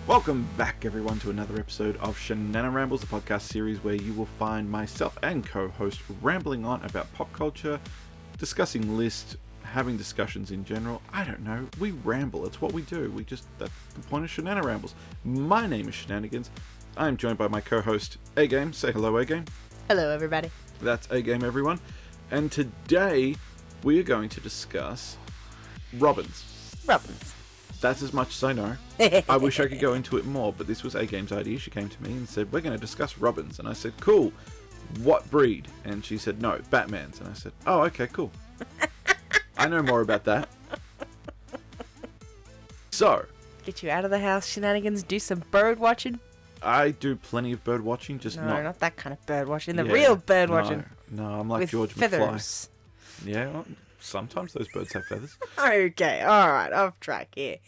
Welcome back, everyone, to another episode of Shananarambles, the podcast series where you will find myself and co-host rambling on about pop culture, discussing lists, having discussions in general. I don't know. We ramble. It's what we do. That's the point of Shananarambles. My name is Shananigans. I'm joined by my co-host, A-Game. Say hello, A-Game. Hello, everybody. That's A-Game, everyone. And today, we are going to discuss Robins. That's as much as I know. I wish I could go into it more, but this was A-Game's idea. She came to me and said, we're going to discuss Robins. And I said, cool. What breed? And she said, no, Batman's. And I said, oh, okay, cool. I know more about that. So. Get you out of the house, Shenanigans. Do some bird watching. I do plenty of bird watching, just not that kind of bird watching. The real bird watching. No, I'm like with George feathers. McFly. Yeah, well, sometimes those birds have feathers. Okay, alright, off track here.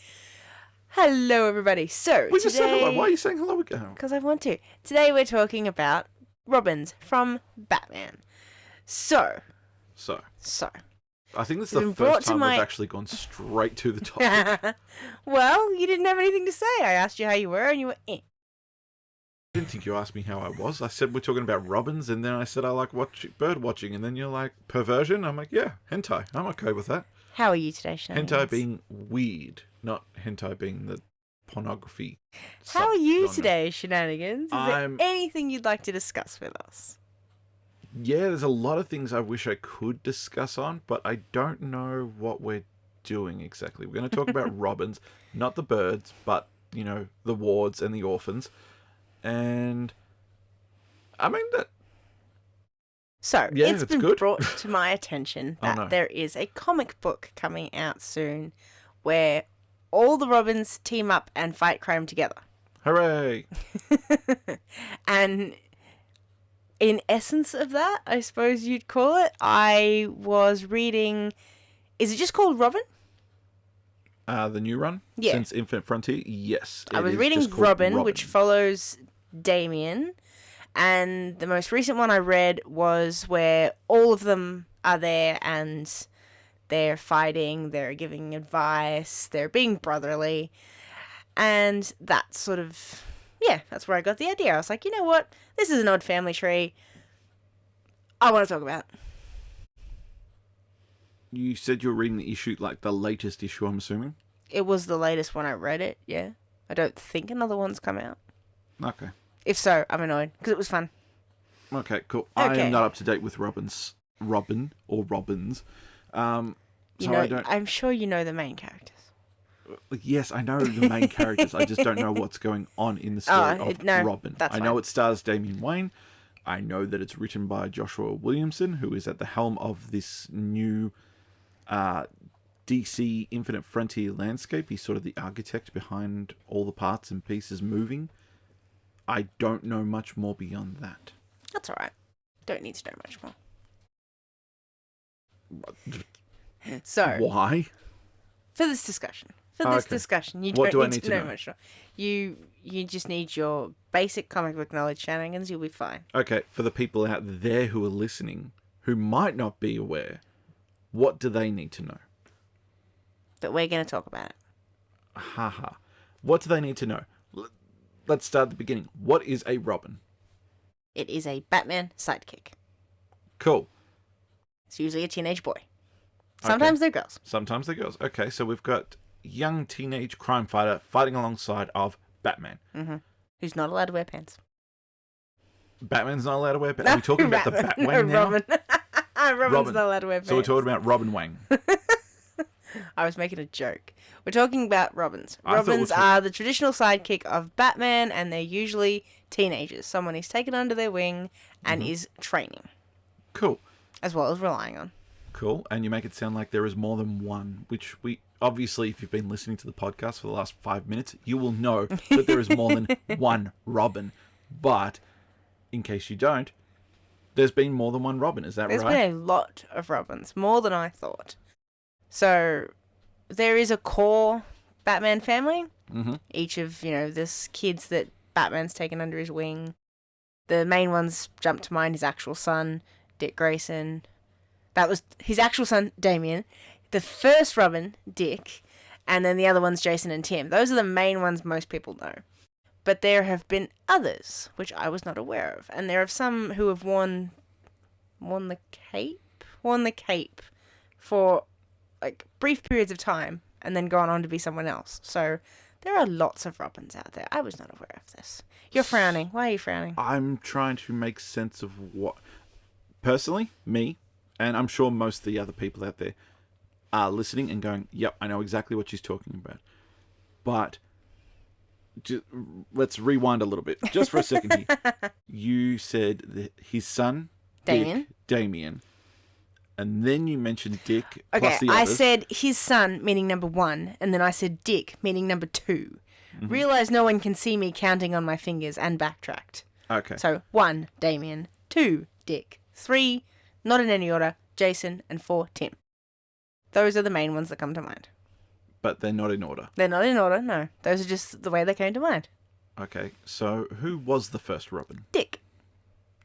Hello, everybody. So, we just said hello. Why are you saying hello again? Because I want to. Today we're talking about Robins from Batman. So. I think this is the first time we've actually gone straight to the topic. Well, you didn't have anything to say. I asked you how you were, and you were I didn't think you asked me how I was. I said we're talking about Robins, and then I said I like bird watching, and then you're like, perversion? I'm like, yeah, hentai. I'm okay with that. How are you today, Shananigans? Hentai being weird, not hentai being the pornography. How are you today, Shenanigans? Is there anything you'd like to discuss with us? Yeah, there's a lot of things I wish I could discuss on, but I don't know what we're doing exactly. We're going to talk about Robins, not the birds, but, you know, the wards and the orphans. And I mean that. So yeah, it's been brought to my attention that there is a comic book coming out soon where all the Robins team up and fight crime together. Hooray! And in essence of that, I suppose you'd call it, I was reading. Is it just called Robin? The new run? Yeah. Since Infinite Frontier? Yes. I was reading Robin, which follows Damien, and the most recent one I read was where all of them are there and they're fighting, they're giving advice, they're being brotherly, and that sort of, yeah, that's where I got the idea. I was like, you know what, this is an odd family tree I want to talk about. You said you were reading the issue, like the latest issue, I'm assuming? It was the latest one I read it, yeah. I don't think another one's come out. Okay. If so, I'm annoyed, because it was fun. Okay, cool. Okay. I am not up to date with Robin or Robins. I'm sure you know the main characters. Yes, I know the main characters. I just don't know what's going on in the story of Robin. I know it stars Damian Wayne. I know that it's written by Joshua Williamson, who is at the helm of this new DC Infinite Frontier landscape. He's sort of the architect behind all the parts and pieces moving. I don't know much more beyond that. That's alright. Don't need to know much more. So, why? For this discussion, you what don't need to know much more. You just need your basic comic book knowledge, Shananigans. You'll be fine. Okay, for the people out there who are listening, who might not be aware, what do they need to know? That we're going to talk about it. Haha. What do they need to know? Let's start at the beginning. What is a Robin? It is a Batman sidekick. Cool. It's usually a teenage boy. Sometimes they're girls. Sometimes they're girls. Okay, so we've got young teenage crime fighter fighting alongside of Batman. Mm-hmm. Who's not allowed to wear pants. Batman's not allowed to wear pants? Are we talking about the Batwang now? Robin. Robin's not allowed to wear pants. So we're talking about Robin Wang. I was making a joke. We're talking about Robins. Robins are the traditional sidekick of Batman, and they're usually teenagers. Someone he's taken under their wing and is training. Cool. As well as relying on. Cool. And you make it sound like there is more than one, which we... Obviously, if you've been listening to the podcast for the last 5 minutes, you will know that there is more than one Robin. But, in case you don't, there's been more than one Robin. Is that right? There's been a lot of Robins. More than I thought. So, there is a core Batman family. Mm-hmm. Each of, this kids that Batman's taken under his wing. The main ones jump to mind, his actual son, Dick Grayson. That was his actual son, Damien. The first Robin, Dick, And then the other one's Jason and Tim. Those are the main ones most people know. But there have been others, which I was not aware of. And there are some who have worn the cape for like brief periods of time and then gone on to be someone else. So there are lots of Robins out there. I was not aware of this. You're frowning. Why are you frowning? I'm trying to make sense of what... Personally, me, and I'm sure most of the other people out there are listening and going, yep, I know exactly what she's talking about. But... let's rewind a little bit, just for a second here. You said that his son, Damien, and then you mentioned Dick. Okay, plus the I others. said his son, meaning number 1, and then I said Dick, meaning number 2. Realised no one can see me counting on my fingers and backtracked. Okay. So 1, Damien, 2, Dick, 3, not in any order, Jason, and 4, Tim. Those are the main ones that come to mind. But they're not in order. They're not in order, no. Those are just the way they came to mind. Okay, so who was the first Robin? Dick.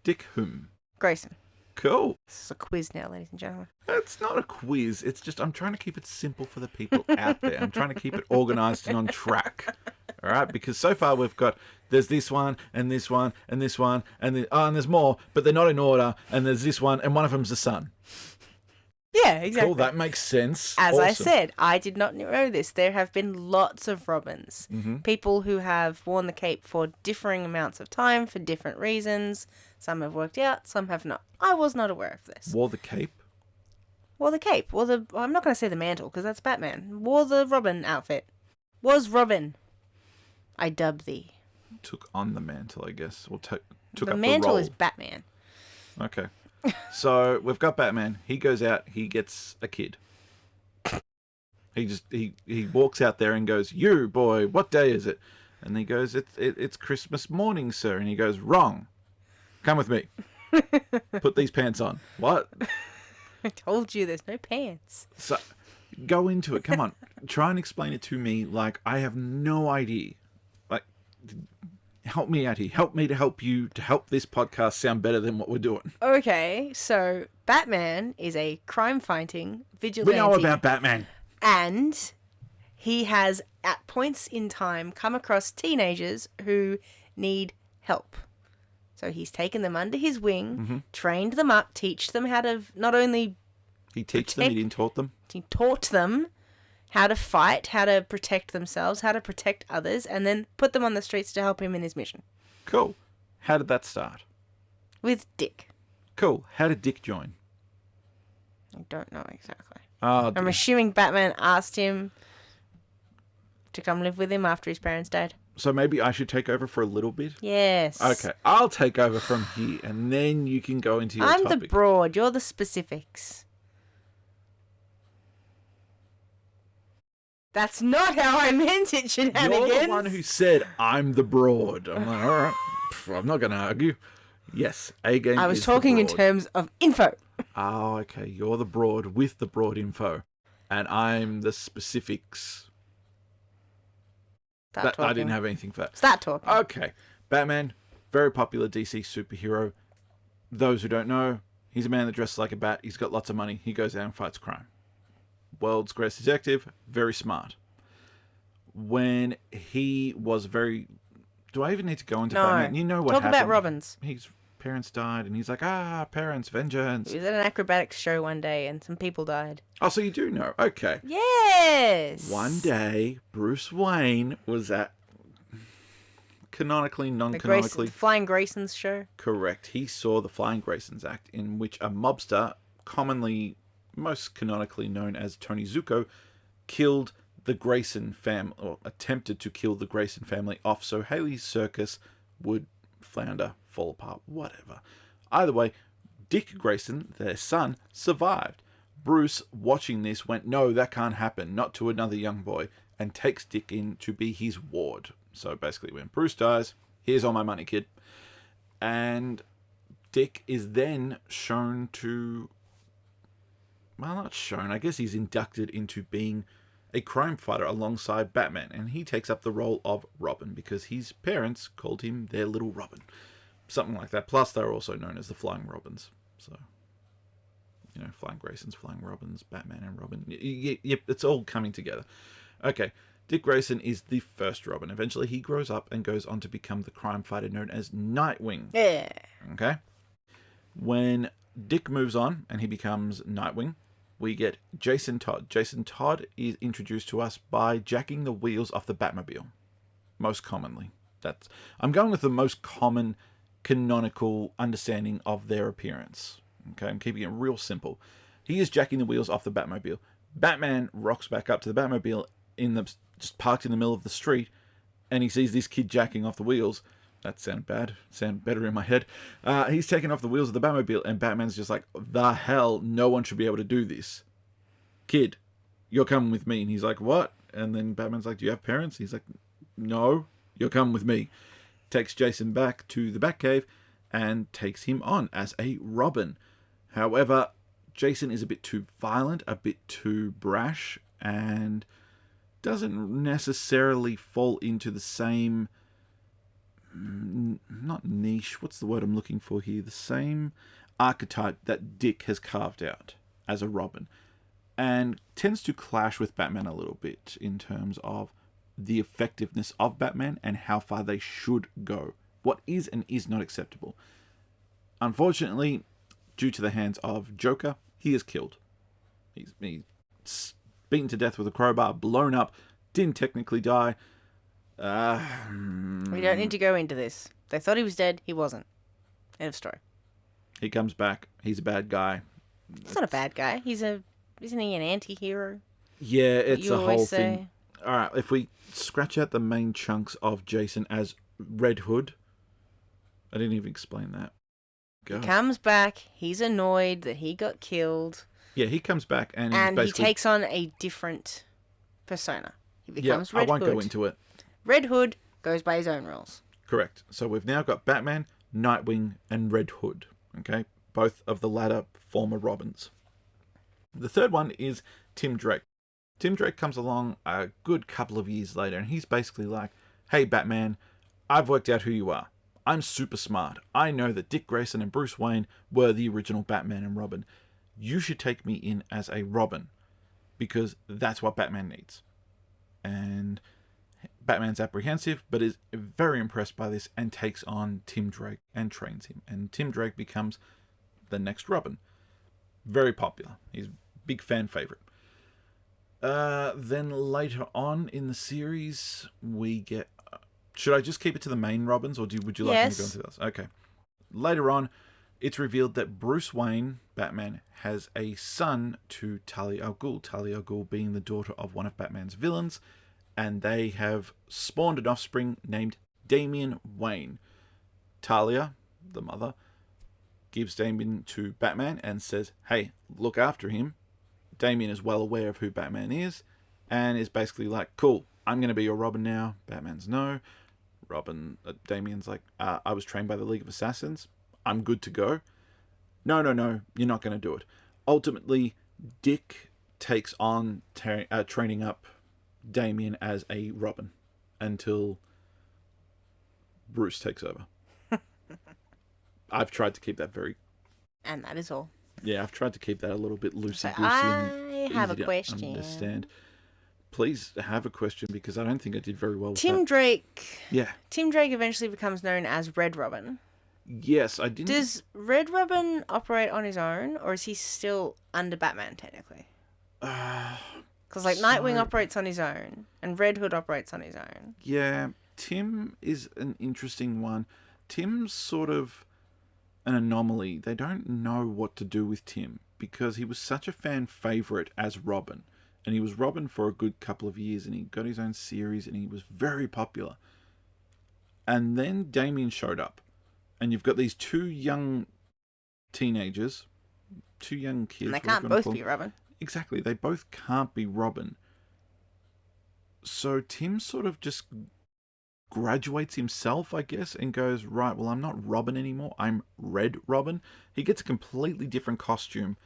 Dick whom? Grayson. Cool. This is a quiz now, ladies and gentlemen. It's not a quiz. It's just I'm trying to keep it simple for the people out there. I'm trying to keep it organised and on track. All right? Because so far we've got, there's this one, and this one, and this one, and there's more, but they're not in order, and there's this one, and one of them's the son. Yeah, exactly. Cool, that makes sense. As awesome. I said, I did not know this. There have been lots of Robins. People who have worn the cape for differing amounts of time for different reasons. Some have worked out, some have not. I was not aware of this. Wore the cape? Wore the cape. I'm not going to say the mantle, because that's Batman. Wore the Robin outfit. Was Robin. I dub thee. Took on the mantle, I guess. Or took The up the role. mantle is Batman. Okay. So we've got Batman. He goes out. He gets a kid. He walks out there and goes, "You boy, what day is it?" And he goes, "It's Christmas morning, sir." And he goes, "Wrong. Come with me. Put these pants on." What? I told you there's no pants. So go into it. Come on. Try and explain it to me like I have no idea. Like, help me out here. Help me to help you, to help this podcast sound better than what we're doing. Okay, so Batman is a crime-fighting vigilante. We know about Batman. And he has, at points in time, come across teenagers who need help. So he's taken them under his wing, trained them up, teach them how to not only... He teach them, he didn't taught them. He taught them how to fight, how to protect themselves, how to protect others, and then put them on the streets to help him in his mission. Cool. How did that start? With Dick. Cool. How did Dick join? I don't know exactly. Oh, I'm assuming Batman asked him to come live with him after his parents died. so maybe I should take over for a little bit? Yes. Okay, I'll take over from here, and then you can go into your I'm topic. the broad, you're the specifics. That's not how I meant it, Shananigans. You're the one who said, I'm the broad. I'm like, all right, I'm not going to argue. Yes, A-game I was is talking the in broad. terms of info. Oh, okay, you're the broad with the broad info, and I'm the specifics. Start I didn't have anything for that. Start talking. Okay, Batman, very popular DC superhero. Those who don't know, he's a man that dresses like a bat. He's got lots of money. He goes out and fights crime. World's greatest detective, very smart. When he was very... Do I even need to go into No. Batman? You know what Talk happened. about Robins. His parents died, and he's like, parents, vengeance. He was at an acrobatics show one day and some people died. Oh, so you do know. Okay. Yes! One day, Bruce Wayne was at... Canonically, The non-canonically... Flying Graysons show. Correct. He saw the Flying Graysons Act, in which a mobster, commonly, most canonically known as Tony Zuko, killed the Grayson family, or attempted to kill the Grayson family off, so Haley's circus would flounder, fall apart, whatever. Either way, Dick Grayson, their son, survived. Bruce, watching this, went, no, that can't happen, not to another young boy, and takes Dick in to be his ward. So basically, when Bruce dies, here's all my money, kid. And Dick is then shown to... Well, not shown. I guess he's inducted into being a crime fighter alongside Batman. And he takes up the role of Robin because his parents called him their little Robin. Something like that. Plus, they're also known as the Flying Robins. So, you know, Flying Graysons, Flying Robins, Batman and Robin. Yep, it's all coming together. Okay, Dick Grayson is the first Robin. Eventually, he grows up and goes on to become the crime fighter known as Nightwing. Yeah. Okay? When Dick moves on and he becomes Nightwing, we get Jason Todd. Jason Todd is introduced to us by jacking the wheels off the Batmobile. Most commonly. I'm going with the most common canonical understanding of their appearance. Okay, I'm keeping it real simple. He is jacking the wheels off the Batmobile. Batman rocks back up to the Batmobile just parked in the middle of the street, and he sees this kid jacking off the wheels. That sounded bad. Sound better in my head. He's taking off the wheels of the Batmobile, and Batman's just like, the hell, no one should be able to do this. Kid, you're coming with me. And he's like, what? And then Batman's like, do you have parents? He's like, no, you're coming with me. Takes Jason back to the Batcave and takes him on as a Robin. However, Jason is a bit too violent, a bit too brash, and doesn't necessarily fall into the same, not niche, what's the word I'm looking for here? The same archetype that Dick has carved out as a Robin. And tends to clash with Batman a little bit in terms of the effectiveness of Batman and how far they should go. What is and is not acceptable. Unfortunately, due to the hands of Joker, he is killed. He's beaten to death with a crowbar, blown up, didn't technically die. We don't need to go into this. They thought he was dead, he wasn't. End of story. He comes back, he's a bad guy. He's not a bad guy. Isn't he an anti-hero? Yeah, it's a whole thing. Alright, if we scratch out the main chunks of Jason as Red Hood. I didn't even explain that. God. He comes back, he's annoyed that he got killed. Yeah, he comes back and he takes on a different persona. He becomes Red Hood. I won't go into it. Red Hood goes by his own rules. Correct. So we've now got Batman, Nightwing, and Red Hood. Okay? Both of the latter former Robins. The third one is Tim Drake. Tim Drake comes along a good couple of years later, and he's basically like, hey, Batman, I've worked out who you are. I'm super smart. I know that Dick Grayson and Bruce Wayne were the original Batman and Robin. You should take me in as a Robin, because that's what Batman needs. And Batman's apprehensive, but is very impressed by this and takes on Tim Drake and trains him. And Tim Drake becomes the next Robin. Very popular. He's a big fan favorite. Then later on in the series, we get... should I just keep it to the main Robins, or would you like me to go into this? Okay. Later on, it's revealed that Bruce Wayne, Batman, has a son to Talia al Ghul. Talia al Ghul being the daughter of one of Batman's villains, and they have spawned an offspring named Damian Wayne. Talia, the mother, gives Damian to Batman and says, hey, look after him. Damian is well aware of who Batman is, and is basically like, cool, I'm going to be your Robin now. Batman's no. Damian's like, I was trained by the League of Assassins. I'm good to go. No, you're not going to do it. Ultimately, Dick takes on training up Damian as a Robin until Bruce takes over. I've tried to keep that very... And that is all. Yeah, I've tried to keep that a little bit loosey-goosey. I have a question. Understand. Please have a question, because I don't think I did very well with Tim Drake. Yeah. Tim Drake eventually becomes known as Red Robin. Yes, I didn't... Does Red Robin operate on his own, or is he still under Batman, technically? Because, Nightwing operates on his own, and Red Hood operates on his own. Yeah, Tim is an interesting one. Tim's sort of an anomaly. They don't know what to do with Tim, because he was such a fan favourite as Robin. And he was Robin for a good couple of years, and he got his own series, and he was very popular. And then Damian showed up. And you've got these two young teenagers, two young kids. And they can't both be Robin. Exactly, they both can't be Robin. So Tim sort of just graduates himself, I guess, and goes, right, well, I'm not Robin anymore, I'm Red Robin. He gets a completely different costume,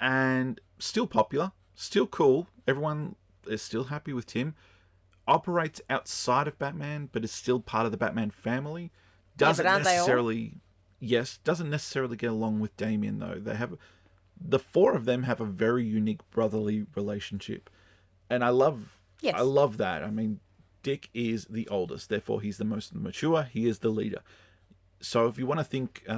and still popular, still cool. Everyone is still happy with Tim. Operates outside of Batman, but is still part of the Batman family. Doesn't necessarily get along with Damian, though. The four of them have a very unique brotherly relationship. And I love Yes. I love that. I mean, Dick is the oldest, therefore he's the most mature. He is the leader. So if you want to think, it's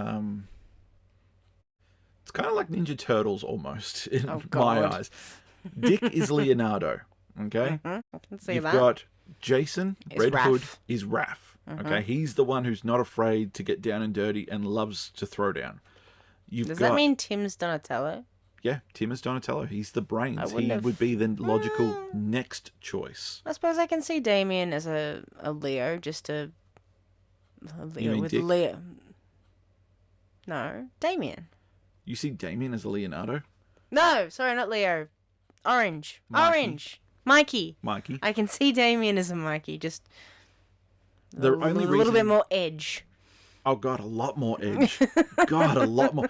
kind of like Ninja Turtles almost in my eyes. Dick is Leonardo. Okay, I can see You've that. got Jason. Is Red Raph. Hood is Raph. Okay, he's the one who's not afraid to get down and dirty and loves to throw down. Does that mean Tim's Donatello? Yeah, Tim is Donatello. He's the brains. He have... would be the logical next choice. I suppose I can see Damien as a Leo, just a Leo You mean with Dick? Leo. No, Damien. You see Damien as a Leonardo? No, sorry, not Leo. Orange. Mikey. Orange. Mikey. Mikey. I can see Damien as a Mikey, just The a only little reason... bit more edge. Oh, God, a lot more edge. God, a lot more.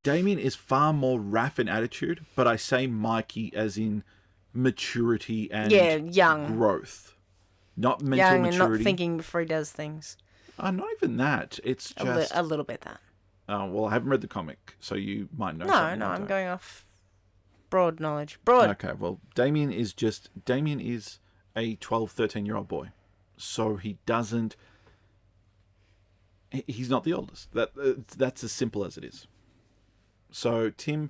Damien is far more Raph in attitude, but I say Mikey as in maturity and young. growth. Not mental Young maturity. and not thinking before he does things. Not even that. It's just... A little bit that. Oh, well, I haven't read the comic, so you might know No, something. I'm going off broad knowledge. Broad. Okay, well, Damien is a 12, 13-year-old boy. So he doesn't... He's not the oldest. That's as simple as it is. So Tim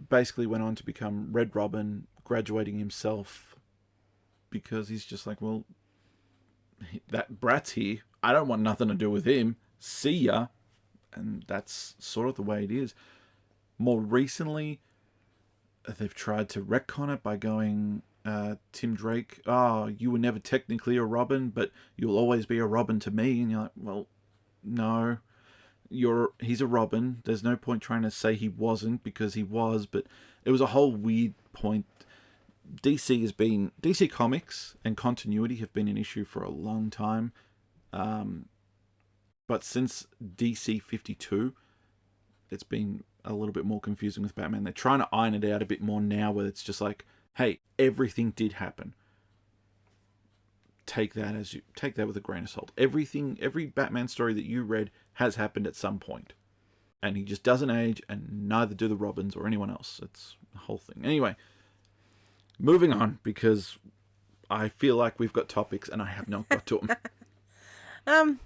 basically went on to become Red Robin, graduating himself because he's just like, well, that brat's here. I don't want nothing to do with him. See ya. And that's sort of the way it is. More recently, they've tried to retcon it by going, Tim Drake, you were never technically a Robin, but you'll always be a Robin to me. And you're like, well, no, he's a Robin. There's no point trying to say he wasn't, because he was, but it was a whole weird point. DC Comics and continuity have been an issue for a long time. But since DC 52, it's been a little bit more confusing with Batman. They're trying to iron it out a bit more now, where it's just like, hey, everything did happen. Take that with a grain of salt. Every Batman story that you read has happened at some point. And he just doesn't age, and neither do the Robins or anyone else. It's the whole thing. Anyway, moving on, because I feel like we've got topics and I have not got to them.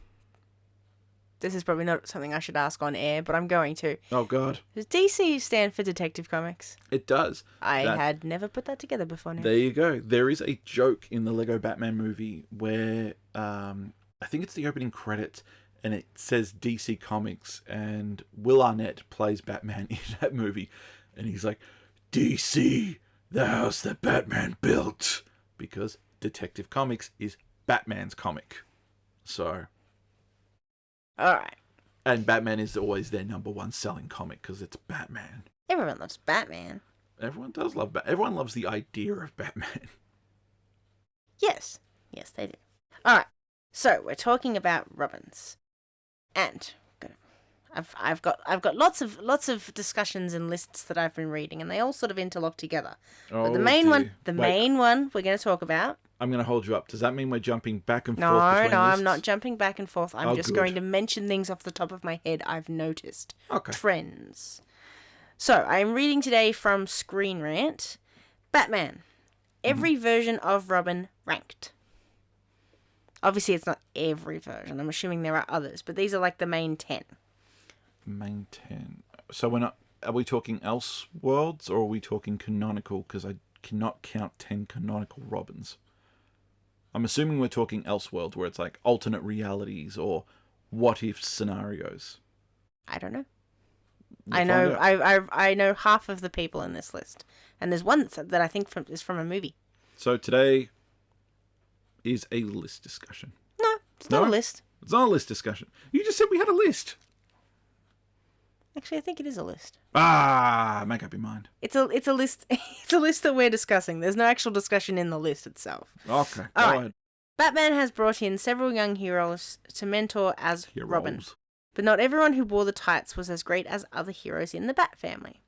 This is probably not something I should ask on air, but I'm going to. Oh, God. Does DC stand for Detective Comics? It does. I had never put that together before now. There you go. There is a joke in the Lego Batman movie where I think it's the opening credits, and it says DC Comics, and Will Arnett plays Batman in that movie. And he's like, DC, the house that Batman built. Because Detective Comics is Batman's comic. So... Alright. And Batman is always their number one selling comic because it's Batman. Everyone loves Batman. Everyone does love Batman. Everyone loves the idea of Batman. Yes. Yes, they do. Alright. So, we're talking about Robins. And I've got lots of discussions and lists that I've been reading, and they all sort of interlock together. But the main one we're going to talk about... I'm going to hold you up. Does that mean we're jumping back and forth No, between lists? I'm not jumping back and forth. I'm just good. going to mention things off the top of my head I've noticed. Okay. Trends. So, I'm reading today from Screen Rant. Batman. Every version of Robin ranked. Obviously, it's not every version. I'm assuming there are others, but these are like the main 10. Main 10. So are we talking Elseworlds, or are we talking canonical? Because I cannot count 10 canonical Robins. I'm assuming we're talking Elseworlds, where it's like alternate realities or what-if scenarios. I don't know. I know half of the people in this list, and there's one that I think is from a movie. So today is a list discussion. No, it's not a list. It's not a list discussion. You just said we had a list. Actually, I think it is a list. Make up your mind. It's a list. It's a list that we're discussing. There's no actual discussion in the list itself. Okay, go ahead. Batman has brought in several young heroes to mentor as Robin. But not everyone who wore the tights was as great as other heroes in the Bat family.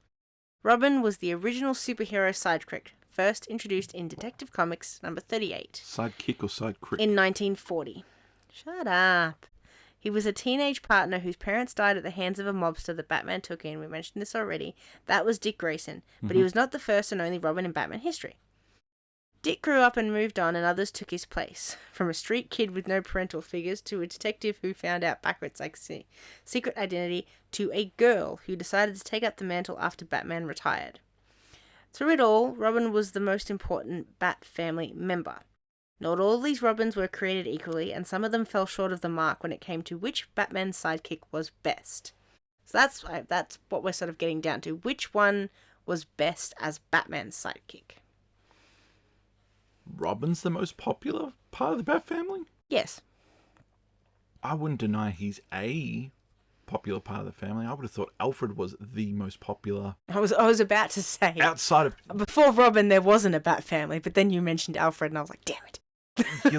Robin was the original superhero sidekick, first introduced in Detective Comics number 38. Sidekick or sidekick? In 1940. Shut up. He was a teenage partner whose parents died at the hands of a mobster that Batman took in. We mentioned this already. That was Dick Grayson. But he was not the first and only Robin in Batman history. Dick grew up and moved on, and others took his place. From a street kid with no parental figures to a detective who found out Backratt's secret identity to a girl who decided to take up the mantle after Batman retired. Through it all, Robin was the most important Bat family member. Not all of these Robins were created equally, and some of them fell short of the mark when it came to which Batman's sidekick was best. So that's what we're sort of getting down to. Which one was best as Batman's sidekick? Robin's the most popular part of the Bat family? Yes. I wouldn't deny he's a popular part of the family. I would have thought Alfred was the most popular. I was about to say. Outside of... Before Robin, there wasn't a Bat family, but then you mentioned Alfred, and I was like, damn it. If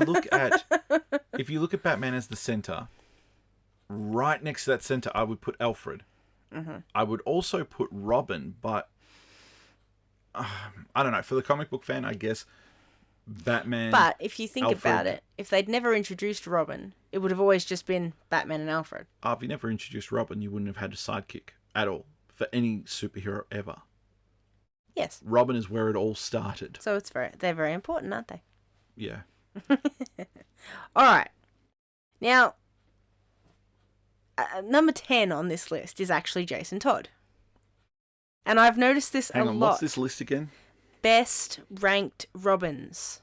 you look at Batman as the center, right next to that center, I would put Alfred. Mm-hmm. I would also put Robin, but I don't know. For the comic book fan, I guess Batman. But if you think Alfred, about it, if they'd never introduced Robin, it would have always just been Batman and Alfred. If you never introduced Robin, you wouldn't have had a sidekick at all for any superhero ever. Yes. Robin is where it all started. So they're very important, aren't they? Yeah. All right. Now, number 10 on this list is actually Jason Todd. And I've noticed this a lot. What's this list again? Best ranked Robins.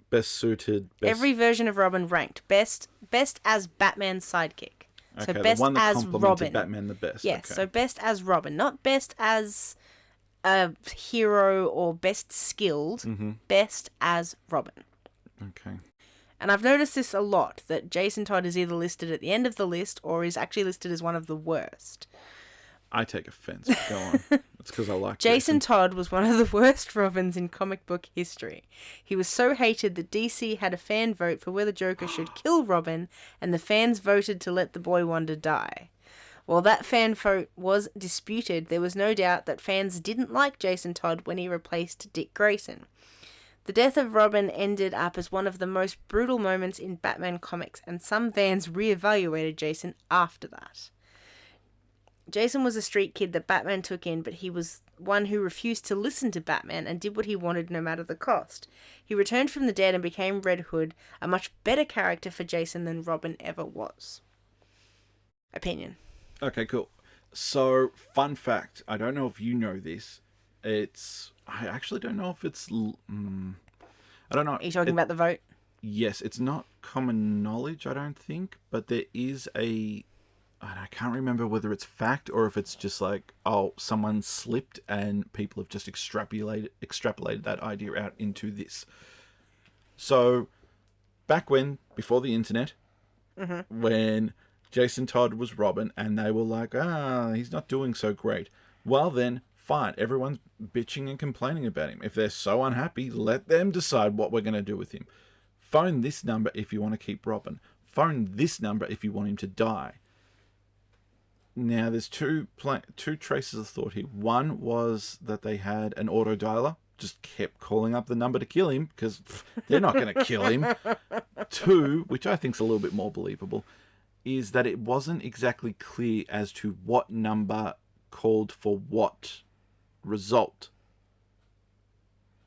Best suited. Every version of Robin ranked. Best as Batman's sidekick. Okay, so best the one that as complimented Robin. Batman the best. Yes, okay. So best as Robin. Not best as a hero or best skilled. Mm-hmm. Best as Robin. Okay. And I've noticed this a lot, that Jason Todd is either listed at the end of the list or is actually listed as one of the worst. I take offense. Go on. It's because I like Jason Todd was one of the worst Robins in comic book history. He was so hated that DC had a fan vote for whether Joker should kill Robin, and the fans voted to let the Boy Wonder die. While that fan vote was disputed, there was no doubt that fans didn't like Jason Todd when he replaced Dick Grayson. The death of Robin ended up as one of the most brutal moments in Batman comics, and some fans re-evaluated Jason after that. Jason was a street kid that Batman took in, but he was one who refused to listen to Batman and did what he wanted no matter the cost. He returned from the dead and became Red Hood, a much better character for Jason than Robin ever was. Opinion. Okay, cool. So, fun fact. I don't know if you know this. I actually don't know if it's... I don't know. Are you talking about the vote? Yes, it's not common knowledge, I don't think, but there is and I can't remember whether it's fact or if it's just like, someone slipped and people have just extrapolated that idea out into this. So, back before the internet, when Jason Todd was Robin and they were like, he's not doing so great. Well then, fine, everyone's bitching and complaining about him. If they're so unhappy, let them decide what we're going to do with him. Phone this number if you want to keep Robin. Phone this number if you want him to die. Now, there's two traces of thought here. One was that they had an auto dialer, just kept calling up the number to kill him, because they're not going to kill him. Two, which I think is a little bit more believable, is that it wasn't exactly clear as to what number called for what result.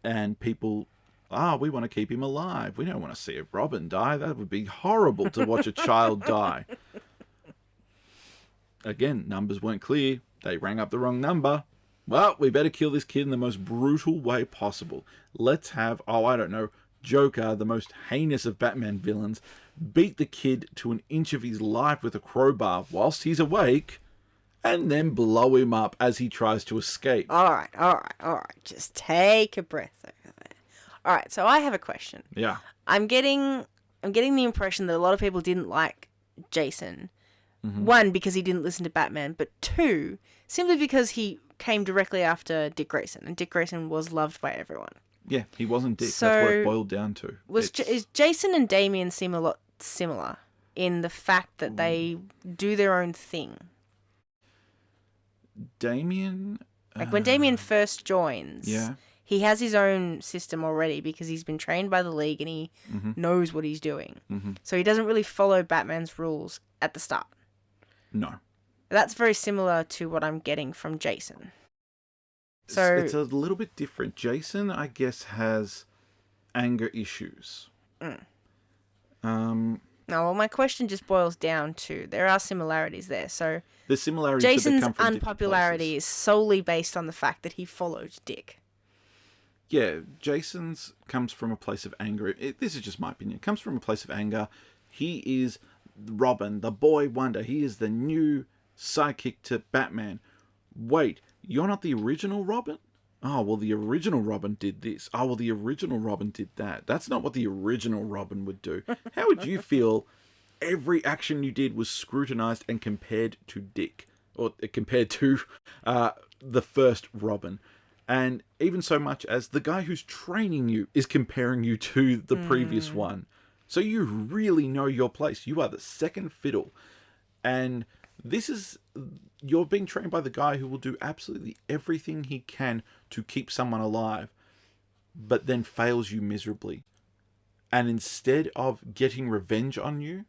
And people, we want to keep him alive. We don't want to see a Robin die. That would be horrible to watch a child die. Again, numbers weren't clear. They rang up the wrong number. Well, we better kill this kid in the most brutal way possible. Let's have, Joker, the most heinous of Batman villains, beat the kid to an inch of his life with a crowbar whilst he's awake, and then blow him up as he tries to escape. All right. Just take a breath over there. All right, so I have a question. Yeah. I'm getting the impression that a lot of people didn't like Jason. Mm-hmm. One, because he didn't listen to Batman, but two, simply because he came directly after Dick Grayson, and Dick Grayson was loved by everyone. Yeah, he wasn't Dick. So, that's what it boiled down to. Is Jason and Damian seem a lot similar in the fact that they do their own thing? Damian... Like, when Damian first joins, he has his own system already because he's been trained by the League and he knows what he's doing. Mm-hmm. So he doesn't really follow Batman's rules at the start. No. That's very similar to what I'm getting from Jason. So it's a little bit different. Jason, I guess, has anger issues. No, well, my question just boils down to there are similarities there. So the similarities, Jason's but they come from unpopularity is solely based on the fact that he followed Dick. Yeah, Jason's comes from a place of anger. This is just my opinion. It comes from a place of anger. He is Robin, the boy wonder. He is the new sidekick to Batman. Wait, you're not the original Robin? Oh, well, the original Robin did this. Oh, well, the original Robin did that. That's not what the original Robin would do. How would you feel every action you did was scrutinized and compared to Dick? Or compared to the first Robin? And even so much as the guy who's training you is comparing you to the previous one. So you really know your place. You are the second fiddle. And this is... You're being trained by the guy who will do absolutely everything he can to keep someone alive, but then fails you miserably. And instead of getting revenge on you,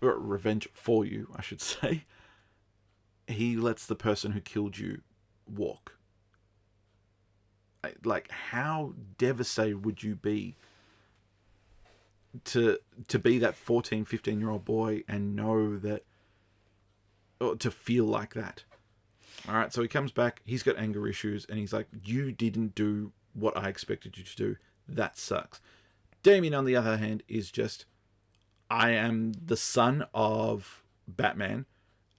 or revenge for you, I should say, he lets the person who killed you walk. Like, how devastated would you be to be that 14, 15-year-old boy and know that, or to feel like that? All right, so he comes back, he's got anger issues, and he's like, you didn't do what I expected you to do. That sucks. Damien, on the other hand, is just, I am the son of Batman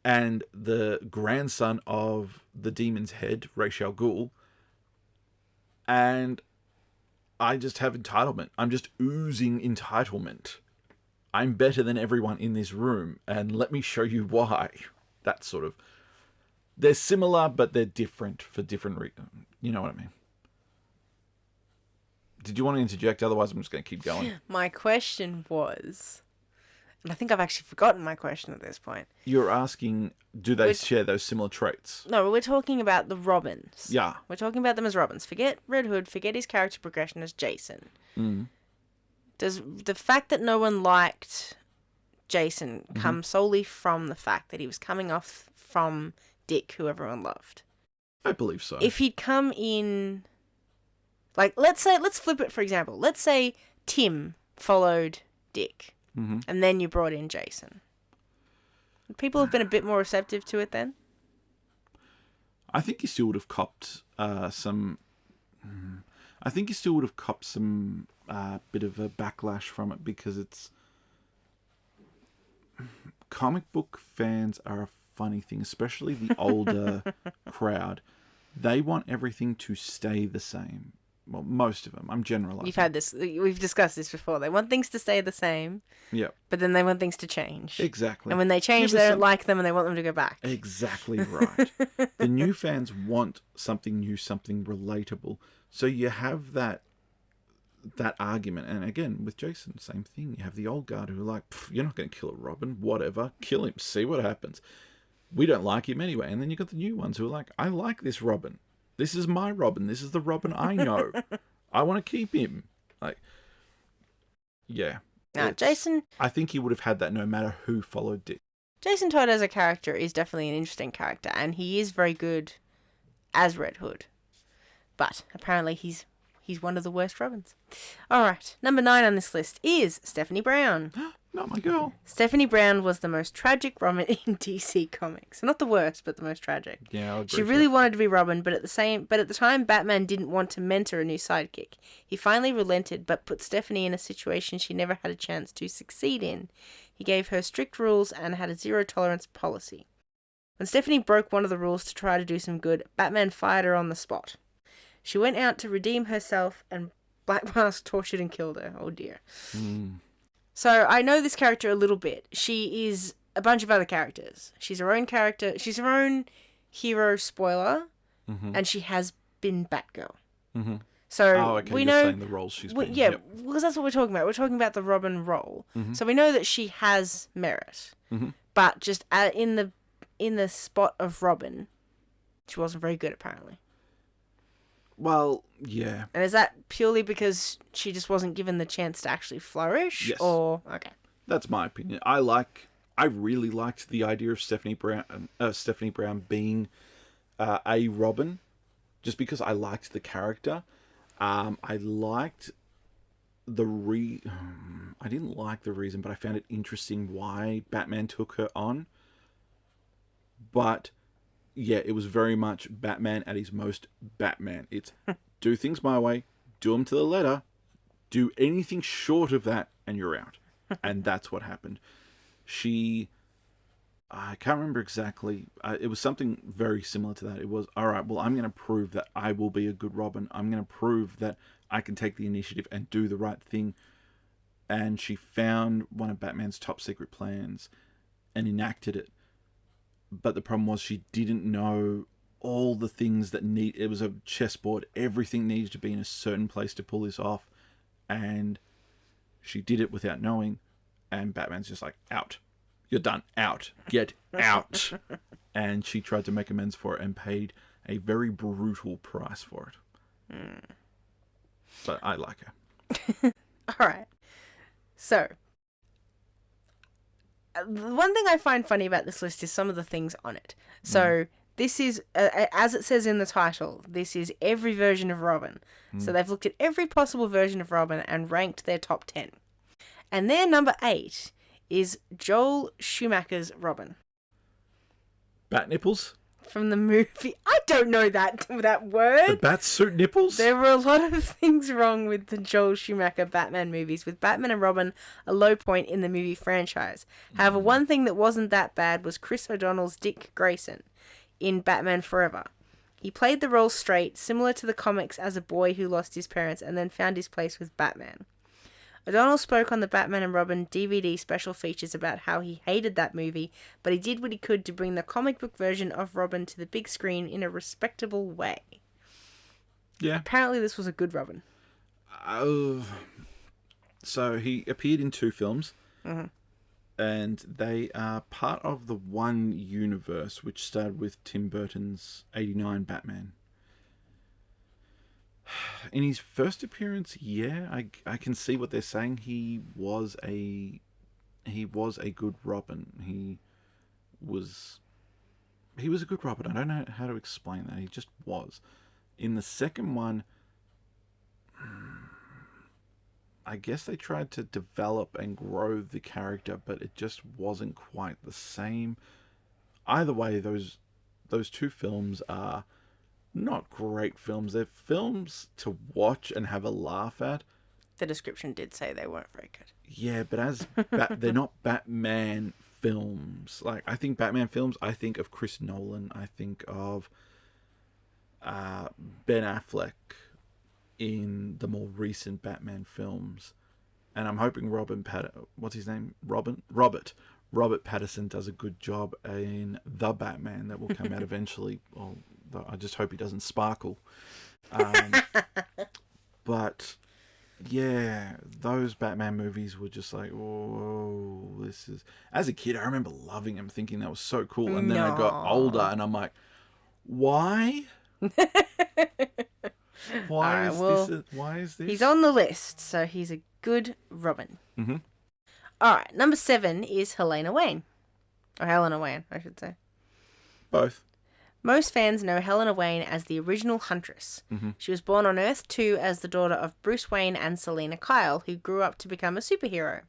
and the grandson of the Demon's Head, Ra's al Ghul, and I just have entitlement. I'm just oozing entitlement. I'm better than everyone in this room, and let me show you why. That sort of... They're similar, but they're different for different reasons. You know what I mean? Did you want to interject? Otherwise, I'm just going to keep going. My question was... And I think I've actually forgotten my question at this point. You're asking, do they share those similar traits? No, we're talking about the Robins. Yeah. We're talking about them as Robins. Forget Red Hood, forget his character progression as Jason. Does the fact that no one liked Jason come solely from the fact that he was coming off from Dick, who everyone loved? I believe so. If he'd come in... Like, let's flip it, for example. Let's say Tim followed Dick. And then you brought in Jason. People have been a bit more receptive to it then? I think you still would have copped some... I think you still would have copped some bit of a backlash from it, because it's... Comic book fans are a funny thing, especially the older crowd. They want everything to stay the same. Well, most of them. I'm generalizing. We've discussed this before. They want things to stay the same. Yeah. But then they want things to change. Exactly. And when they change, they don't like them and they want them to go back. Exactly right. The new fans want something new, something relatable. So you have that argument. And again, with Jason, same thing. You have the old guard who are like, you're not going to kill a Robin. Whatever. Kill him. See what happens. We don't like him anyway. And then you got the new ones who are like, I like this Robin. This is my Robin. This is the Robin I know. I want to keep him. Like, yeah. Jason... I think he would have had that no matter who followed Dick. Jason Todd as a character is definitely an interesting character, and he is very good as Red Hood. But apparently he's one of the worst Robins. All right, number 9 on this list is Stephanie Brown. Not my girl. Stephanie Brown was the most tragic Robin in DC Comics. Not the worst, but the most tragic. Yeah, I agree. She really wanted to be Robin, but at the time, Batman didn't want to mentor a new sidekick. He finally relented, but put Stephanie in a situation she never had a chance to succeed in. He gave her strict rules and had a zero-tolerance policy. When Stephanie broke one of the rules to try to do some good, Batman fired her on the spot. She went out to redeem herself, and Black Mask tortured and killed her. Oh dear. So I know this character a little bit. She is a bunch of other characters. She's her own character. She's her own hero spoiler, and she has been Batgirl. So we know saying the roles she's been. Yeah, because that's what we're talking about. We're talking about the Robin role. So we know that she has merit, but just in the spot of Robin, she wasn't very good apparently. Well, yeah. And is that purely because she just wasn't given the chance to actually flourish? Yes. Or okay. That's my opinion. I really liked the idea of Stephanie Brown being a Robin, just because I liked the character. I liked I didn't like the reason, but I found it interesting why Batman took her on. But yeah, it was very much Batman at his most Batman. It's do things my way, do them to the letter, do anything short of that, and you're out. And that's what happened. I can't remember exactly. It was something very similar to that. It was, all right, well, I'm going to prove that I will be a good Robin. I'm going to prove that I can take the initiative and do the right thing. And she found one of Batman's top secret plans and enacted it. But the problem was she didn't know all the things that it was a chessboard. Everything needed to be in a certain place to pull this off. And she did it without knowing. And Batman's just like, out. You're done. Out. Get out. And she tried to make amends for it and paid a very brutal price for it. But I like her. All right. So, the one thing I find funny about this list is some of the things on it. So, this is, as it says in the title, this is every version of Robin. So, they've looked at every possible version of Robin and ranked their top 10. And their number 8 is Joel Schumacher's Robin. Bat nipples? From the movie. I don't know that word. The bat suit nipples? There were a lot of things wrong with the Joel Schumacher Batman movies, with Batman and Robin a low point in the movie franchise. However, one thing that wasn't that bad was Chris O'Donnell's Dick Grayson in Batman Forever. He played the role straight, similar to the comics as a boy who lost his parents and then found his place with Batman. O'Donnell spoke on the Batman and Robin DVD special features about how he hated that movie, but he did what he could to bring the comic book version of Robin to the big screen in a respectable way. Yeah. Apparently this was a good Robin. So he appeared in 2 films, and they are part of the one universe, which started with Tim Burton's 89 Batman. In his first appearance, yeah, I can see what they're saying. He was a good Robin. He was a good Robin. I don't know how to explain that. He just was. In the second one, I guess they tried to develop and grow the character, but it just wasn't quite the same. Either way, those 2 films are not great films. They're films to watch and have a laugh at. The description did say they weren't very good. Yeah, but they're not Batman films. Like, I think Batman films, I think of Chris Nolan. I think of Ben Affleck in the more recent Batman films. And I'm hoping Robert Pattinson does a good job in The Batman that will come out eventually. Well, I just hope he doesn't sparkle. But yeah, those Batman movies were just like, whoa, this is... As a kid, I remember loving them, thinking that was so cool. And then I got older and I'm like, why? Why is this? He's on the list, so he's a good Robin. Mm-hmm. All right, number 7 is Helena Wayne. Or Helena Wayne, I should say. Both. Most fans know Helena Wayne as the original Huntress. Mm-hmm. She was born on Earth 2 as the daughter of Bruce Wayne and Selina Kyle, who grew up to become a superhero.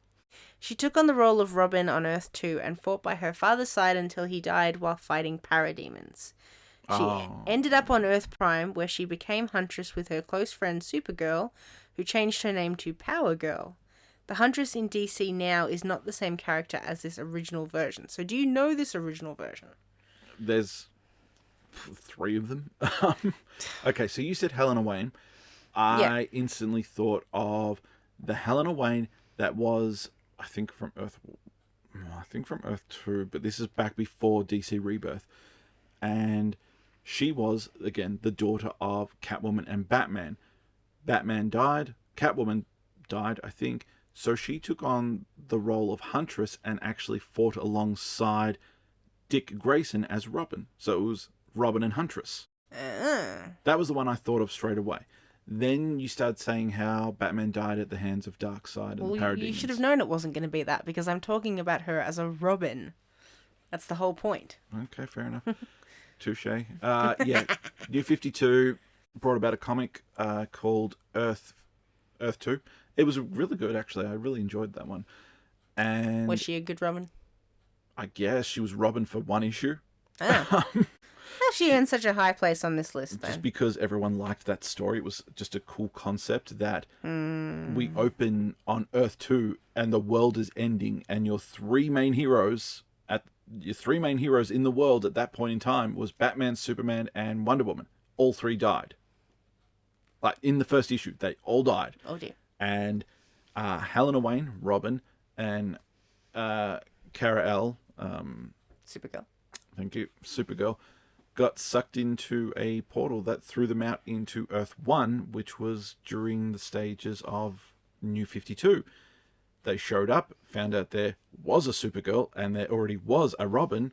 She took on the role of Robin on Earth 2 and fought by her father's side until he died while fighting parademons. She ended up on Earth Prime, where she became Huntress with her close friend Supergirl, who changed her name to Power Girl. The Huntress in DC now is not the same character as this original version. So do you know this original version? There's 3 of them. Okay, so you said Helena Wayne. I instantly thought of the Helena Wayne that was, I think from Earth 2, but this is back before DC Rebirth. And she was, again, the daughter of Catwoman and Batman. Batman died, Catwoman died, I think. So she took on the role of Huntress and actually fought alongside Dick Grayson as Robin. So it was Robin and Huntress. That was the one I thought of straight away. Then you started saying how Batman died at the hands of Darkseid and the Parademons. You should have known it wasn't going to be that, because I'm talking about her as a Robin. That's the whole point. Okay, fair enough. Touche. Yeah, New 52, brought about a comic called Earth 2. It was really good, actually. I really enjoyed that one. And was she a good Robin? I guess she was Robin for one issue. Ah. How's she in such a high place on this list, then? Just because everyone liked that story. It was just a cool concept that we open on Earth 2 and the world is ending, and your three main heroes in the world at that point in time was Batman, Superman, and Wonder Woman. All three died. Like, in the first issue, they all died. Oh, dear. And Helena Wayne, Robin, and Kara El, Supergirl. Thank you, Supergirl, got sucked into a portal that threw them out into Earth 1, which was during the stages of New 52. They showed up, found out there was a Supergirl, and there already was a Robin,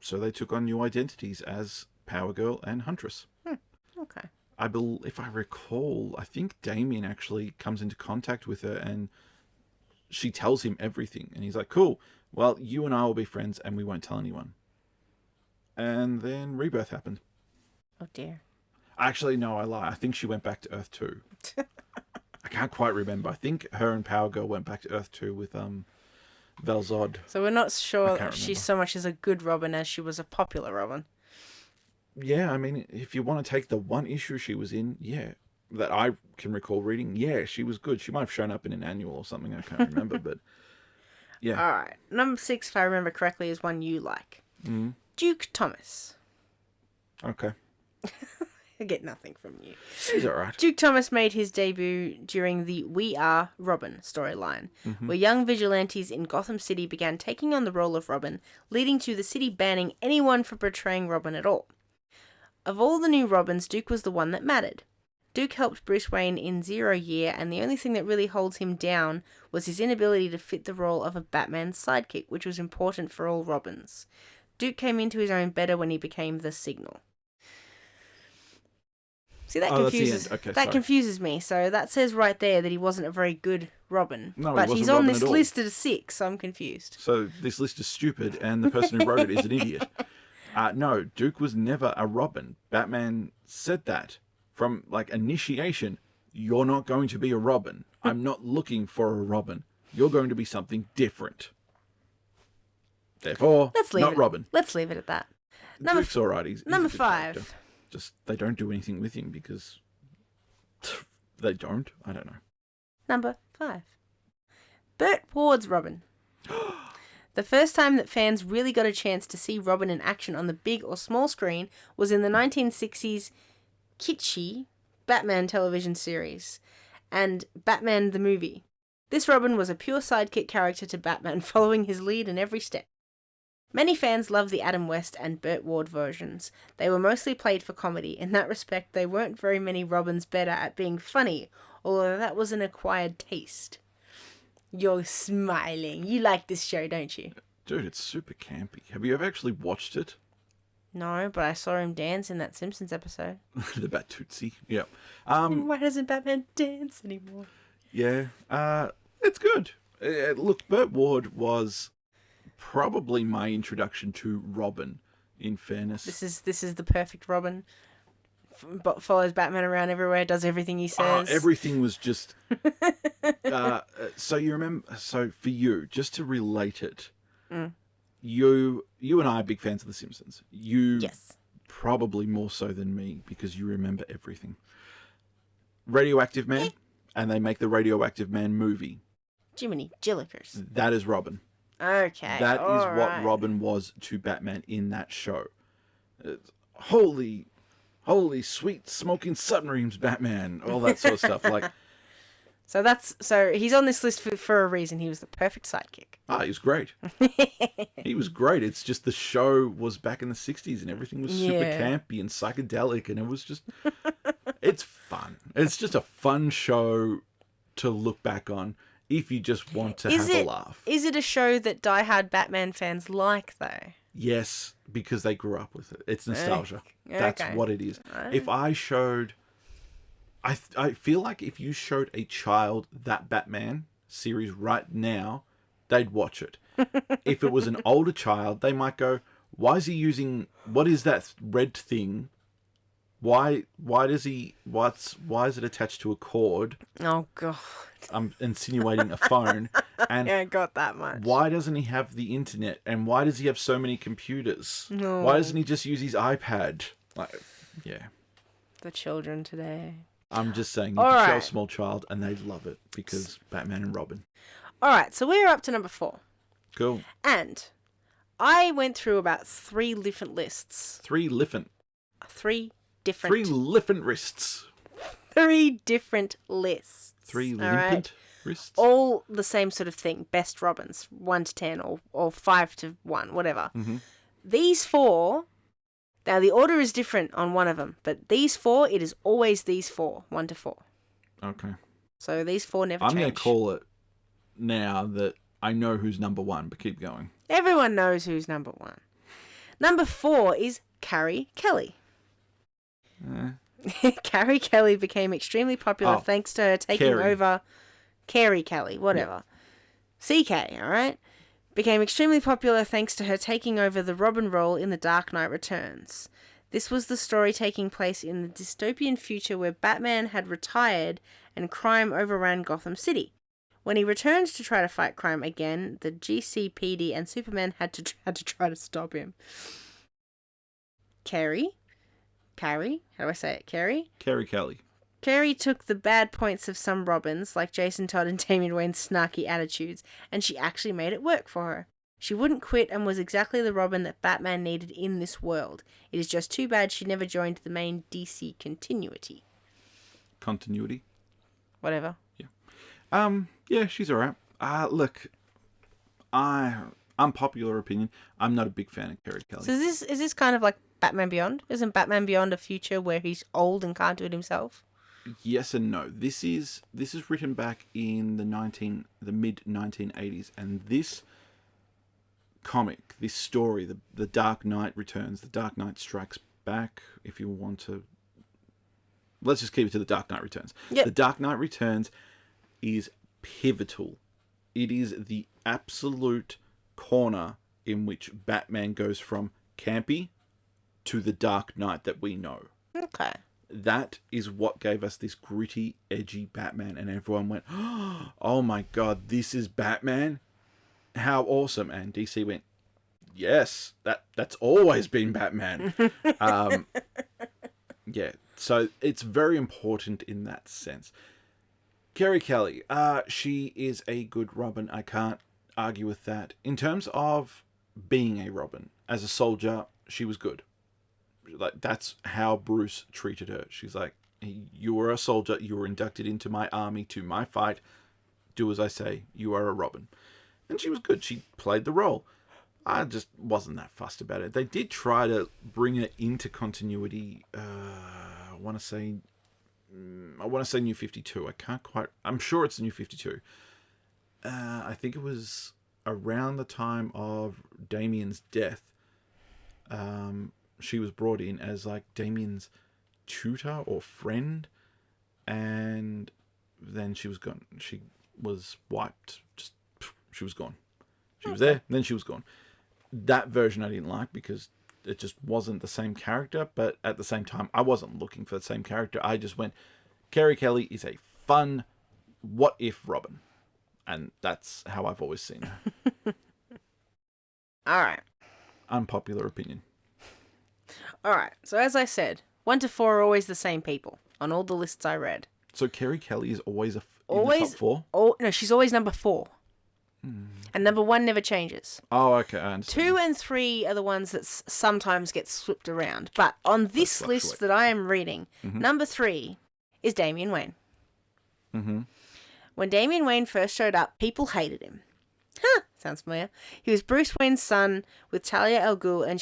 so they took on new identities as Power Girl and Huntress. Okay. If I recall, I think Damien actually comes into contact with her and she tells him everything. And he's like, cool, well, you and I will be friends and we won't tell anyone. And then Rebirth happened. Oh, dear. Actually, no, I lie. I think she went back to Earth 2. I can't quite remember. I think her and Power Girl went back to Earth 2 with Velzod. So we're not sure if she's so much as a good Robin as she was a popular Robin. Yeah, I mean, if you want to take the one issue she was in, yeah, that I can recall reading, yeah, she was good. She might have shown up in an annual or something, I can't remember, but yeah. All right, number 6, if I remember correctly, is one you like. Duke Thomas. Okay. I get nothing from you. He's all right. Duke Thomas made his debut during the We Are Robin storyline, where young vigilantes in Gotham City began taking on the role of Robin, leading to the city banning anyone for portraying Robin at all. Of all the new Robins, Duke was the one that mattered. Duke helped Bruce Wayne in Zero Year, and the only thing that really holds him down was his inability to fit the role of a Batman sidekick, which was important for all Robins. Duke came into his own better when he became the Signal. See, that confuses me. So that says right there that he wasn't a very good Robin. No, but he's on this list at 6, so I'm confused. So this list is stupid, and the person who wrote it is an idiot. No, Duke was never a Robin. Batman said that from, initiation. You're not going to be a Robin. I'm not looking for a Robin. You're going to be something different. Therefore, Robin. Let's leave it at that. Duke's alright. He's number a good 5. character. Just, they don't do anything with him because they don't. I don't know. Number 5. Burt Ward's Robin. The first time that fans really got a chance to see Robin in action on the big or small screen was in the 1960s kitschy Batman television series and Batman the Movie. This Robin was a pure sidekick character to Batman, following his lead in every step. Many fans love the Adam West and Burt Ward versions. They were mostly played for comedy. In that respect, there weren't very many Robins better at being funny, although that was an acquired taste. You're smiling. You like this show, don't you? Dude, it's super campy. Have you ever actually watched it? No, but I saw him dance in that Simpsons episode. The Bat Tootsie. Yeah. Why doesn't Batman dance anymore? Yeah. It's good. Look, Burt Ward was probably my introduction to Robin, in fairness. This is the perfect Robin. Follows Batman around everywhere, does everything he says. Everything was just... so you remember... So for you, just to relate it, you and I are big fans of The Simpsons. Yes. Probably more so than me, because you remember everything. Radioactive Man, and they make the Radioactive Man movie. Jiminy Jillikers. That is Robin. Okay. That is what Robin was to Batman in that show. Holy sweet smoking submarines, Batman. All that sort of stuff. So he's on this list for a reason. He was the perfect sidekick. He was great. He was great. It's just the show was back in the 60s and everything was super campy and psychedelic, and it was just... It's fun. It's just a fun show to look back on if you just want to have a laugh. Is it a show that diehard Batman fans like, though? Yes, because they grew up with it. It's nostalgia. That's what it is. If I showed... I feel like if you showed a child that Batman series right now, they'd watch it. If it was an older child, they might go, why is he using... What is that red thing Why does he? Why is it attached to a cord? Oh god. I'm insinuating a phone. And yeah, I got that much. Why doesn't he have the internet? And why does he have so many computers? No. Why doesn't he just use his iPad? Like, yeah. The children today. I'm just saying, you can show a small child and they love it because Batman and Robin. All right, so we're up to number 4. Cool. And I went through about 3 different lists. 3 different. 3 different. 3 different wrists. 3 different lists. 3 different wrists. All the same sort of thing. Best Robins, 1 to 10 or 5 to 1, whatever. Mm-hmm. These 4. Now the order is different on one of them, but these 4, it is always these 4, 1 to 4. Okay. So these 4 never change. I'm going to call it now that I know who's number 1, but keep going. Everyone knows who's number 1. Number 4 is Carrie Kelly. Carrie Kelly became extremely popular thanks to her taking over... Carrie Kelly, whatever. Yep. CK, alright? Became extremely popular thanks to her taking over the Robin role in The Dark Knight Returns. This was the story taking place in the dystopian future where Batman had retired and crime overran Gotham City. When he returned to try to fight crime again, the GCPD and Superman had to try to stop him. Carrie, how do I say it? Carrie Kelly. Carrie took the bad points of some Robins, like Jason Todd and Damian Wayne's snarky attitudes, and she actually made it work for her. She wouldn't quit and was exactly the Robin that Batman needed in this world. It is just too bad she never joined the main DC continuity. Continuity? Whatever. Yeah. Yeah, she's alright. Look, unpopular opinion, I'm not a big fan of Carrie Kelly. So is this kind of like Batman Beyond? Isn't Batman Beyond a future where he's old and can't do it himself? Yes and no. This is written back in the mid 1980s, and this comic, this story, the Dark Knight Returns, the Dark Knight Strikes Back. If you want to, let's just keep it to the Dark Knight Returns. Yep. The Dark Knight Returns is pivotal. It is the absolute corner in which Batman goes from campy to the Dark Knight that we know. Okay. That is what gave us this gritty, edgy Batman, and everyone went, "Oh my god, this is Batman! How awesome!" And DC went, "Yes, that's always been Batman." Yeah, so it's very important in that sense. Carrie Kelly, she is a good Robin. I can't argue with that. In terms of being a Robin, as a soldier, she was good. Like, that's how Bruce treated her. She's like, you were a soldier, you were inducted into my army to my fight, do as I say, you are a Robin. And she was good. She played the role. I just wasn't that fussed about it. They did try to bring her into continuity. I want to say New 52. I can't quite... I'm sure it's New 52. I think it was around the time of Damian's death. She was brought in as like Damian's tutor or friend, and then she was gone. She was wiped. She was gone. She was there, and then she was gone. That version I didn't like because it just wasn't the same character, but at the same time, I wasn't looking for the same character. I just went, Carrie Kelly is a fun what-if Robin. And that's how I've always seen her. All right. Unpopular opinion. All right. So as I said, 1 to 4 are always the same people on all the lists I read. So Carrie Kelly is always in the top 4? Oh, no, she's always number 4. And number 1 never changes. Oh, okay, I understand. 2 and 3 are the ones that sometimes get swept around. But on this list that I am reading, number 3 is Damian Wayne. Mm-hmm. When Damian Wayne first showed up, people hated him. Sounds familiar. He was Bruce Wayne's son with Talia al Ghul and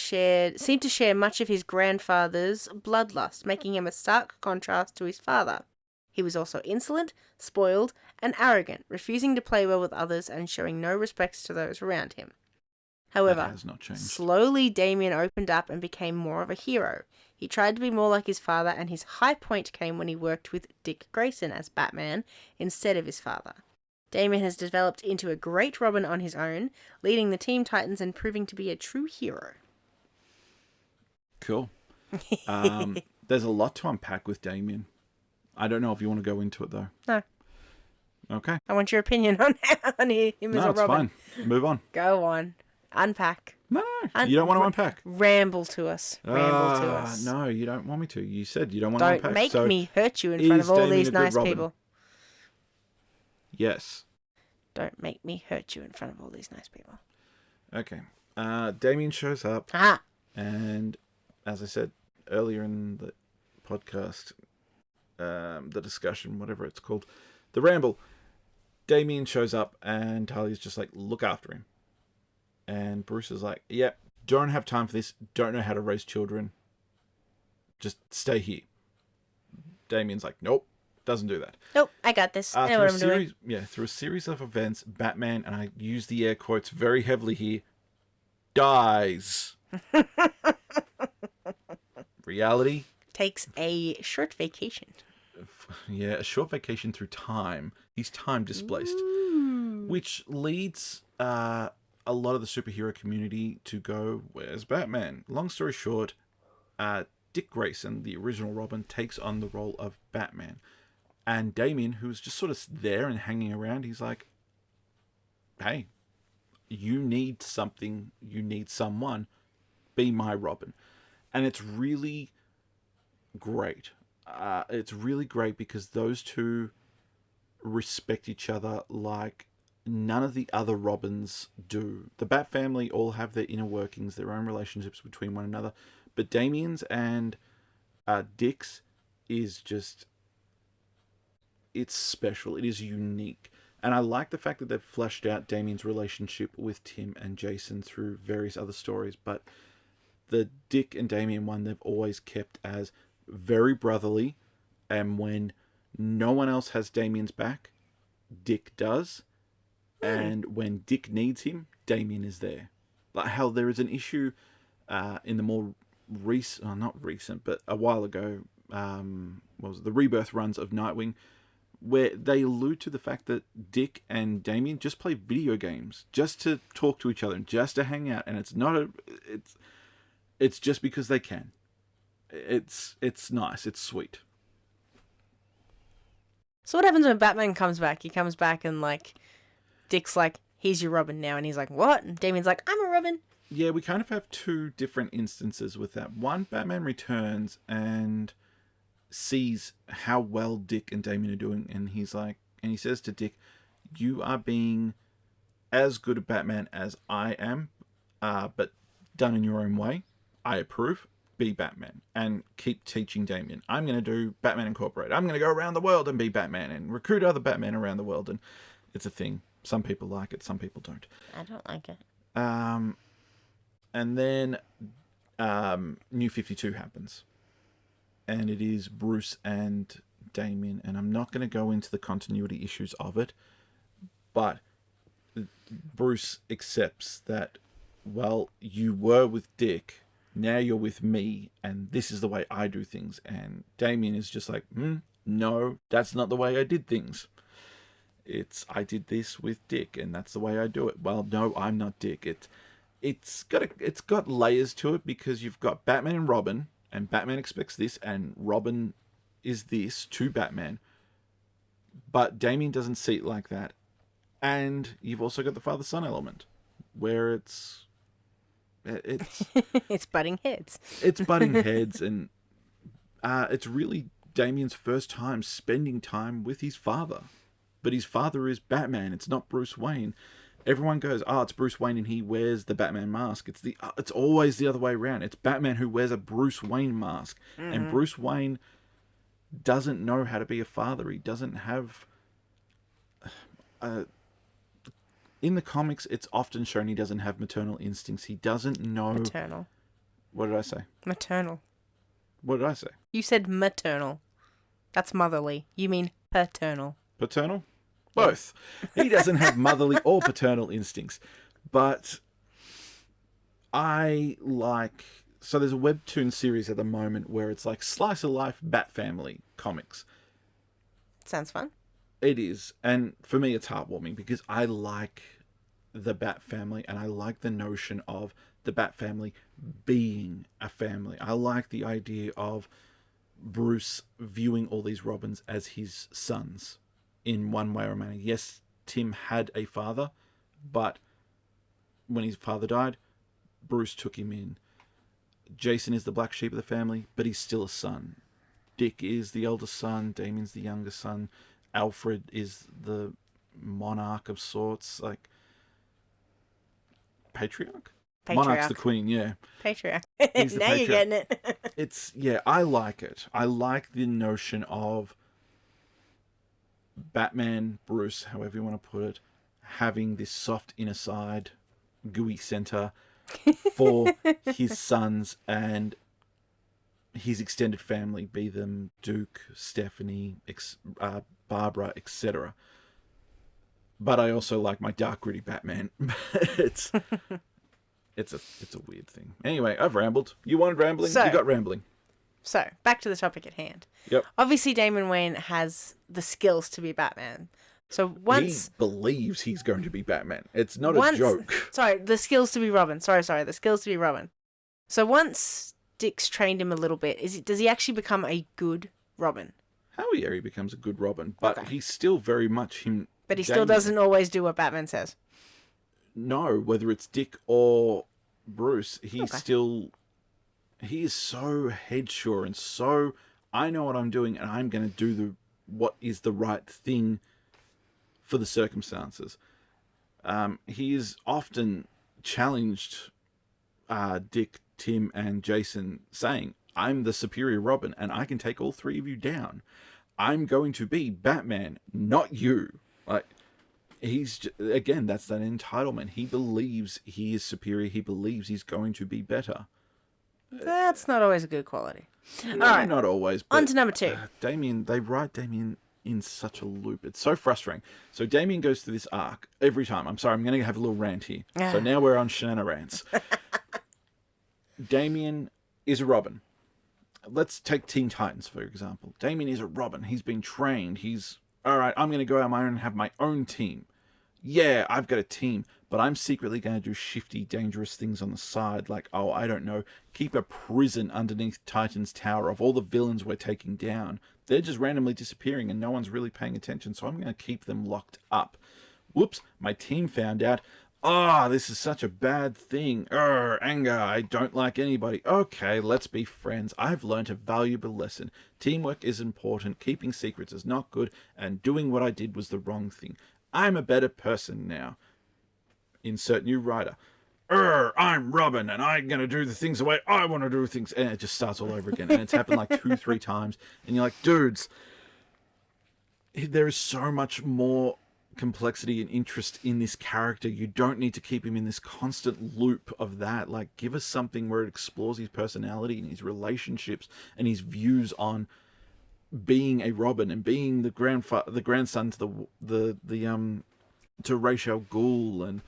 seemed to share much of his grandfather's bloodlust, making him a stark contrast to his father. He was also insolent, spoiled, and arrogant, refusing to play well with others and showing no respect to those around him. However, that has not changed. Slowly Damian opened up and became more of a hero. He tried to be more like his father, and his high point came when he worked with Dick Grayson as Batman instead of his father. Damian has developed into a great Robin on his own, leading the Teen Titans and proving to be a true hero. Cool. There's a lot to unpack with Damien. I don't know if you want to go into it, though. No. Okay. I want your opinion on him as a No, it's Robin. fine. Move on. Go on. Unpack. No, you don't want to unpack. Ramble to us. Ramble to us. No, you don't want me to. You said you don't want to unpack. Don't make me hurt you in front of all Damien these a good nice Robin? people. Yes. Don't make me hurt you in front of all these nice people. Okay. Damien shows up. Aha! And as I said earlier in the podcast, the discussion, whatever it's called, the ramble, Damien shows up and Talia's just like, look after him. And Bruce is like, yeah, don't have time for this. Don't know how to raise children. Just stay here. Damien's like, nope, doesn't do that. Nope, I got this. I know what I'm doing. Yeah, through a series of events, Batman, and I use the air quotes very heavily here, dies. Reality takes a short vacation. Yeah, a short vacation through time. He's time displaced. Ooh. Which leads a lot of the superhero community to go, where's Batman? Long story short, Dick Grayson, the original Robin, takes on the role of Batman. And Damien, who's just sort of there and hanging around, he's like, hey, you need something, you need someone, be my Robin. And it's really great. It's really great because those two respect each other like none of the other Robins do. The Bat family all have their inner workings, their own relationships between one another. But Damien's and Dick's is just... it's special. It is unique. And I like the fact that they've fleshed out Damien's relationship with Tim and Jason through various other stories. But the Dick and Damien one, they've always kept as very brotherly. And when no one else has Damien's back, Dick does. And when Dick needs him, Damien is there. Like how there is an issue in the more recent, not recent, but a while ago, what was it, the Rebirth runs of Nightwing, where they allude to the fact that Dick and Damien just play video games just to talk to each other and just to hang out. And it's not it's just because they can. It's nice. It's sweet. So what happens when Batman comes back? He comes back and like, Dick's like, he's your Robin now. And he's like, what? And Damien's like, I'm a Robin. Yeah, we kind of have two different instances with that. One, Batman returns and sees how well Dick and Damien are doing. And he's like, and he says to Dick, you are being as good a Batman as I am, but done in your own way. I approve. Be Batman. And keep teaching Damien. I'm going to do Batman Incorporated. I'm going to go around the world and be Batman and recruit other Batman around the world. And it's a thing. Some people like it. Some people don't. I don't like it. And then New 52 happens. And it is Bruce and Damien. And I'm not going to go into the continuity issues of it. But Bruce accepts that, well, you were with Dick. Now you're with me. And this is the way I do things. And Damien is just like, no, that's not the way I did things. I did this with Dick. And that's the way I do it. Well, no, I'm not Dick. It's got layers to it because you've got Batman and Robin, and Batman expects this, and Robin is this to Batman. But Damien doesn't see it like that. And you've also got the father-son element, where it's it's butting heads. It's butting heads, and it's really Damien's first time spending time with his father. But his father is Batman. It's not Bruce Wayne. Everyone goes, it's Bruce Wayne and he wears the Batman mask. It's always the other way around. It's Batman who wears a Bruce Wayne mask. Mm-hmm. And Bruce Wayne doesn't know how to be a father. He doesn't have... in the comics, it's often shown he doesn't have maternal instincts. He doesn't know... Maternal. What did I say? Maternal. What did I say? You said maternal. That's motherly. You mean paternal. Paternal? Both. He doesn't have motherly or paternal instincts. But I like... So there's a webtoon series at the moment where it's like slice of life Bat Family comics. Sounds fun. It is. And for me, it's heartwarming because I like the Bat Family and I like the notion of the Bat Family being a family. I like the idea of Bruce viewing all these Robins as his sons in one way or another. Yes, Tim had a father, but when his father died, Bruce took him in. Jason is the black sheep of the family, but he's still a son. Dick is the eldest son. Damien's the youngest son. Alfred is the monarch of sorts, like patriarch. Monarch's the queen, yeah. Patriarch. He's the now patriarch. You're getting it. I like it. I like the notion of Batman, Bruce, however you want to put it, having this soft inner side, gooey center for his sons and his extended family, be them Duke, Stephanie, Barbara, etc. But I also like my dark, gritty Batman. it's a weird thing. Anyway, I've rambled. You wanted rambling? You got rambling. So, back to the topic at hand. Yep. Obviously, Damian Wayne has the skills to be Batman. So once... He believes he's going to be Batman. It's not a joke. Sorry, the skills to be Robin. Sorry, the skills to be Robin. So once Dick's trained him a little bit, does he actually become a good Robin? Hell yeah, he becomes a good Robin. But he's still very much him... But he still doesn't always do what Batman says. No, whether it's Dick or Bruce, he is so headsure and so, I know what I'm doing and I'm going to do what is the right thing for the circumstances. He is often challenged Dick, Tim, and Jason, saying, I'm the superior Robin and I can take all three of you down. I'm going to be Batman, not you. Like, again, that's that entitlement. He believes he is superior. He believes he's going to be better. That's not always a good quality. No, all right. Not always. But, on to number 2. They write Damien in such a loop. It's so frustrating. So Damien goes through this arc every time. I'm sorry, I'm going to have a little rant here. So now we're on Shananarambles. Damien is a Robin. Let's take Teen Titans, for example. Damien is a Robin. He's been trained. He's, all right, I'm going to go out on my own and have my own team. Yeah, I've got a team, but I'm secretly going to do shifty, dangerous things on the side, like, oh, I don't know, keep a prison underneath Titan's tower of all the villains we're taking down. They're just randomly disappearing and no one's really paying attention, so I'm going to keep them locked up. Whoops, my team found out. This is such a bad thing. Anger, I don't like anybody. Okay, let's be friends. I've learned a valuable lesson. Teamwork is important, keeping secrets is not good, and doing what I did was the wrong thing. I'm a better person now. Insert new writer. I'm Robin, and I'm going to do the things the way I want to do things. And it just starts all over again. And it's happened like 2-3 times. And you're like, dudes, there is so much more complexity and interest in this character. You don't need to keep him in this constant loop of that. Like, give us something where it explores his personality and his relationships and his views on being a Robin and being the grandson to Ra's al Ghul, and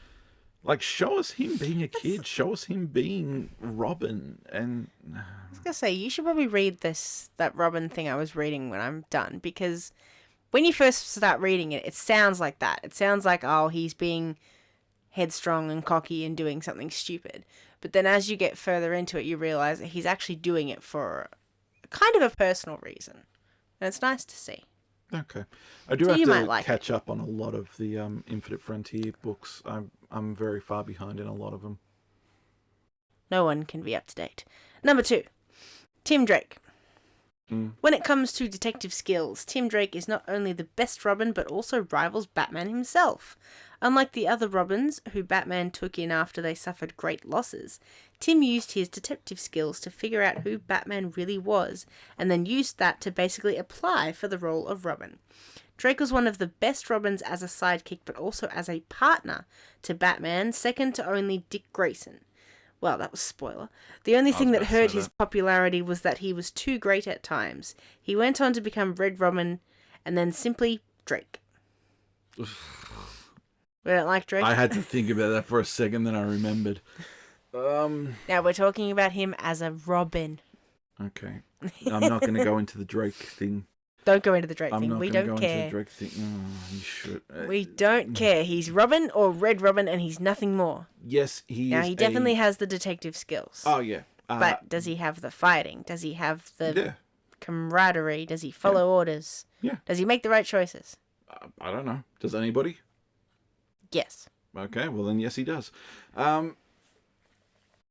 like, show us him being a kid, show us him being Robin. And I was gonna say, you should probably read that Robin thing I was reading when I'm done, because when you first start reading it, it sounds like that. It sounds like, oh, he's being headstrong and cocky and doing something stupid. But then as you get further into it, you realize that he's actually doing it for kind of a personal reason. And it's nice to see. Okay. I do have to catch up on a lot of the Infinite Frontier books. I'm very far behind in a lot of them. No one can be up to date. Number 2, Tim Drake. When it comes to detective skills, Tim Drake is not only the best Robin, but also rivals Batman himself. Unlike the other Robins, who Batman took in after they suffered great losses, Tim used his detective skills to figure out who Batman really was, and then used that to basically apply for the role of Robin. Drake was one of the best Robins as a sidekick, but also as a partner to Batman, second to only Dick Grayson. Well, that was a spoiler. The only thing that hurt his popularity was that he was too great at times. He went on to become Red Robin, and then simply Drake. We don't like Drake? I had to think about that for a second, then I remembered. Now we're talking about him as a Robin. Okay. I'm not going to go into the Drake thing. Don't go into the Drake thing. We don't care. Into the Drake thing. Oh, you should. We don't care. He's Robin or Red Robin, and he's nothing more. Yes, he is. Now, he definitely has the detective skills. Oh, yeah. But does he have the fighting? Does he have the camaraderie? Does he follow orders? Yeah. Does he make the right choices? I don't know. Does anybody? Yes. Okay, well then yes he does.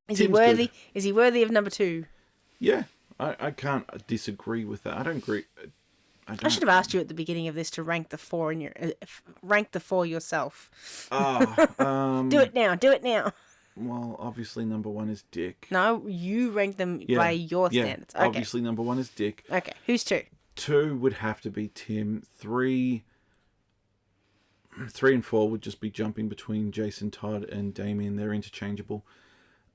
Is he worthy? Good. Is he worthy of number 2? Yeah, I can't disagree with that. I don't agree. I should have asked you at the beginning of this to rank the 4 in your rank the 4 yourself. Do it now. Do it now. Well, obviously number 1 is Dick. No, you rank them by your standards. Okay. Obviously number 1 is Dick. Okay, who's 2? 2 would have to be Tim. 3 and 4 would just be jumping between Jason, Todd, and Damien. They're interchangeable.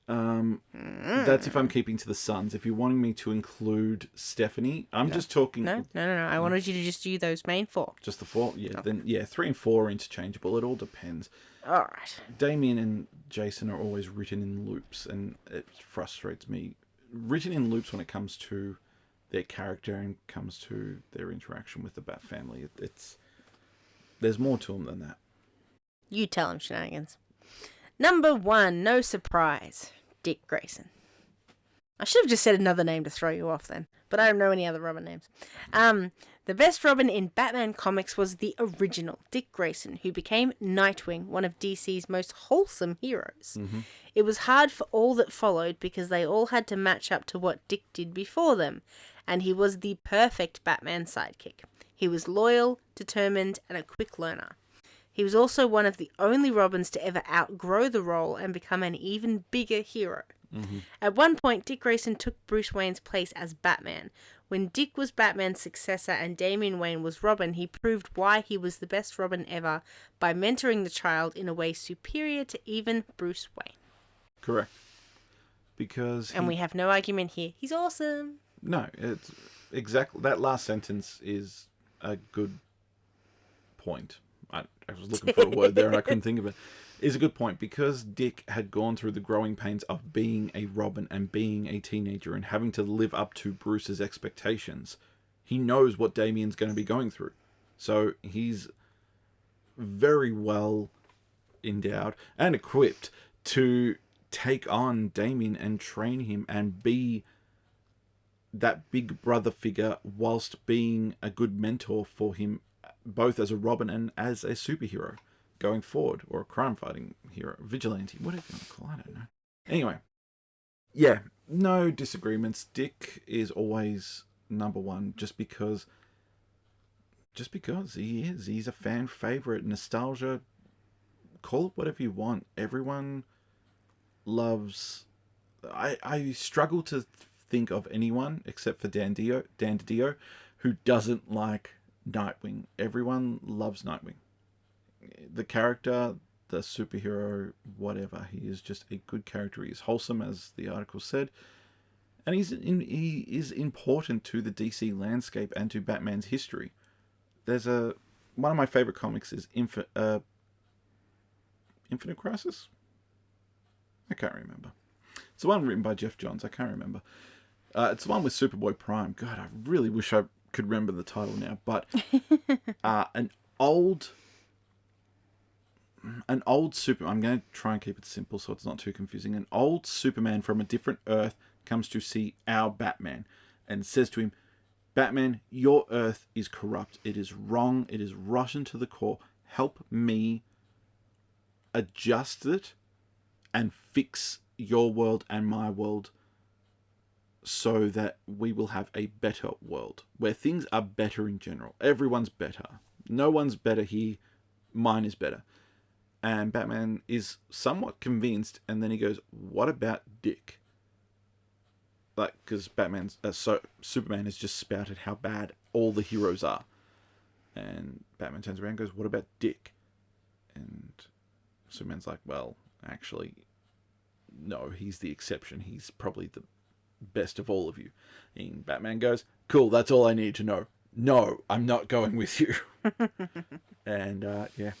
That's if I'm keeping to the sons. If you're wanting me to include Stephanie, I'm just talking. No. I wanted you to just do those main 4. Just the 4? Yeah. Okay. Then 3 and 4 are interchangeable. It all depends. All right. Damien and Jason are always written in loops, and it frustrates me. Written in loops when it comes to their character and comes to their interaction with the Bat family. There's more to them than that. You tell him, Shenanigans. Number 1, no surprise, Dick Grayson. I should have just said another name to throw you off then, but I don't know any other Robin names. The best Robin in Batman comics was the original, Dick Grayson, who became Nightwing, one of DC's most wholesome heroes. Mm-hmm. It was hard for all that followed because they all had to match up to what Dick did before them, and he was the perfect Batman sidekick. He was loyal, determined, and a quick learner. He was also one of the only Robins to ever outgrow the role and become an even bigger hero. Mm-hmm. At one point, Dick Grayson took Bruce Wayne's place as Batman. When Dick was Batman's successor and Damian Wayne was Robin, he proved why he was the best Robin ever by mentoring the child in a way superior to even Bruce Wayne. Correct. Because and we have no argument here. He's awesome. No, it's exactly that last sentence is a good point. I was looking for a word there and I couldn't think of it. It's a good point because Dick had gone through the growing pains of being a Robin and being a teenager and having to live up to Bruce's expectations. He knows what Damien's going to be going through. So he's very well endowed and equipped to take on Damien and train him and be that big brother figure whilst being a good mentor for him, both as a Robin and as a superhero going forward, or a crime-fighting hero, vigilante, whatever you want to call it, I don't know. Anyway, yeah, no disagreements. Dick is always number 1 just because he is. He's a fan favorite, nostalgia, call it whatever you want. Everyone loves... I struggle to think of anyone, except for Dan DiDio, who doesn't like Nightwing. Everyone loves Nightwing. The character, the superhero, whatever. He is just a good character. He is wholesome, as the article said. And he is important to the DC landscape and to Batman's history. There's one of my favorite comics is Infinite Crisis? I can't remember. It's the one written by Jeff Johns. I can't remember. It's the one with Superboy Prime. God, I really wish I could remember the title now. But an old Super... I'm going to try and keep it simple so it's not too confusing. An old Superman from a different Earth comes to see our Batman and says to him, Batman, your Earth is corrupt. It is wrong. It is rotten to the core. Help me adjust it and fix your world and my world so that we will have a better world where things are better in general. Everyone's better. No one's better here. Mine is better. And Batman is somewhat convinced, and then he goes, what about Dick? Like, because Superman has just spouted how bad all the heroes are. And Batman turns around and goes, what about Dick? And Superman's like, well, actually, no, he's the exception. He's probably the best of all of you. And Batman goes, cool, that's all I need to know. No, I'm not going with you. And, yeah.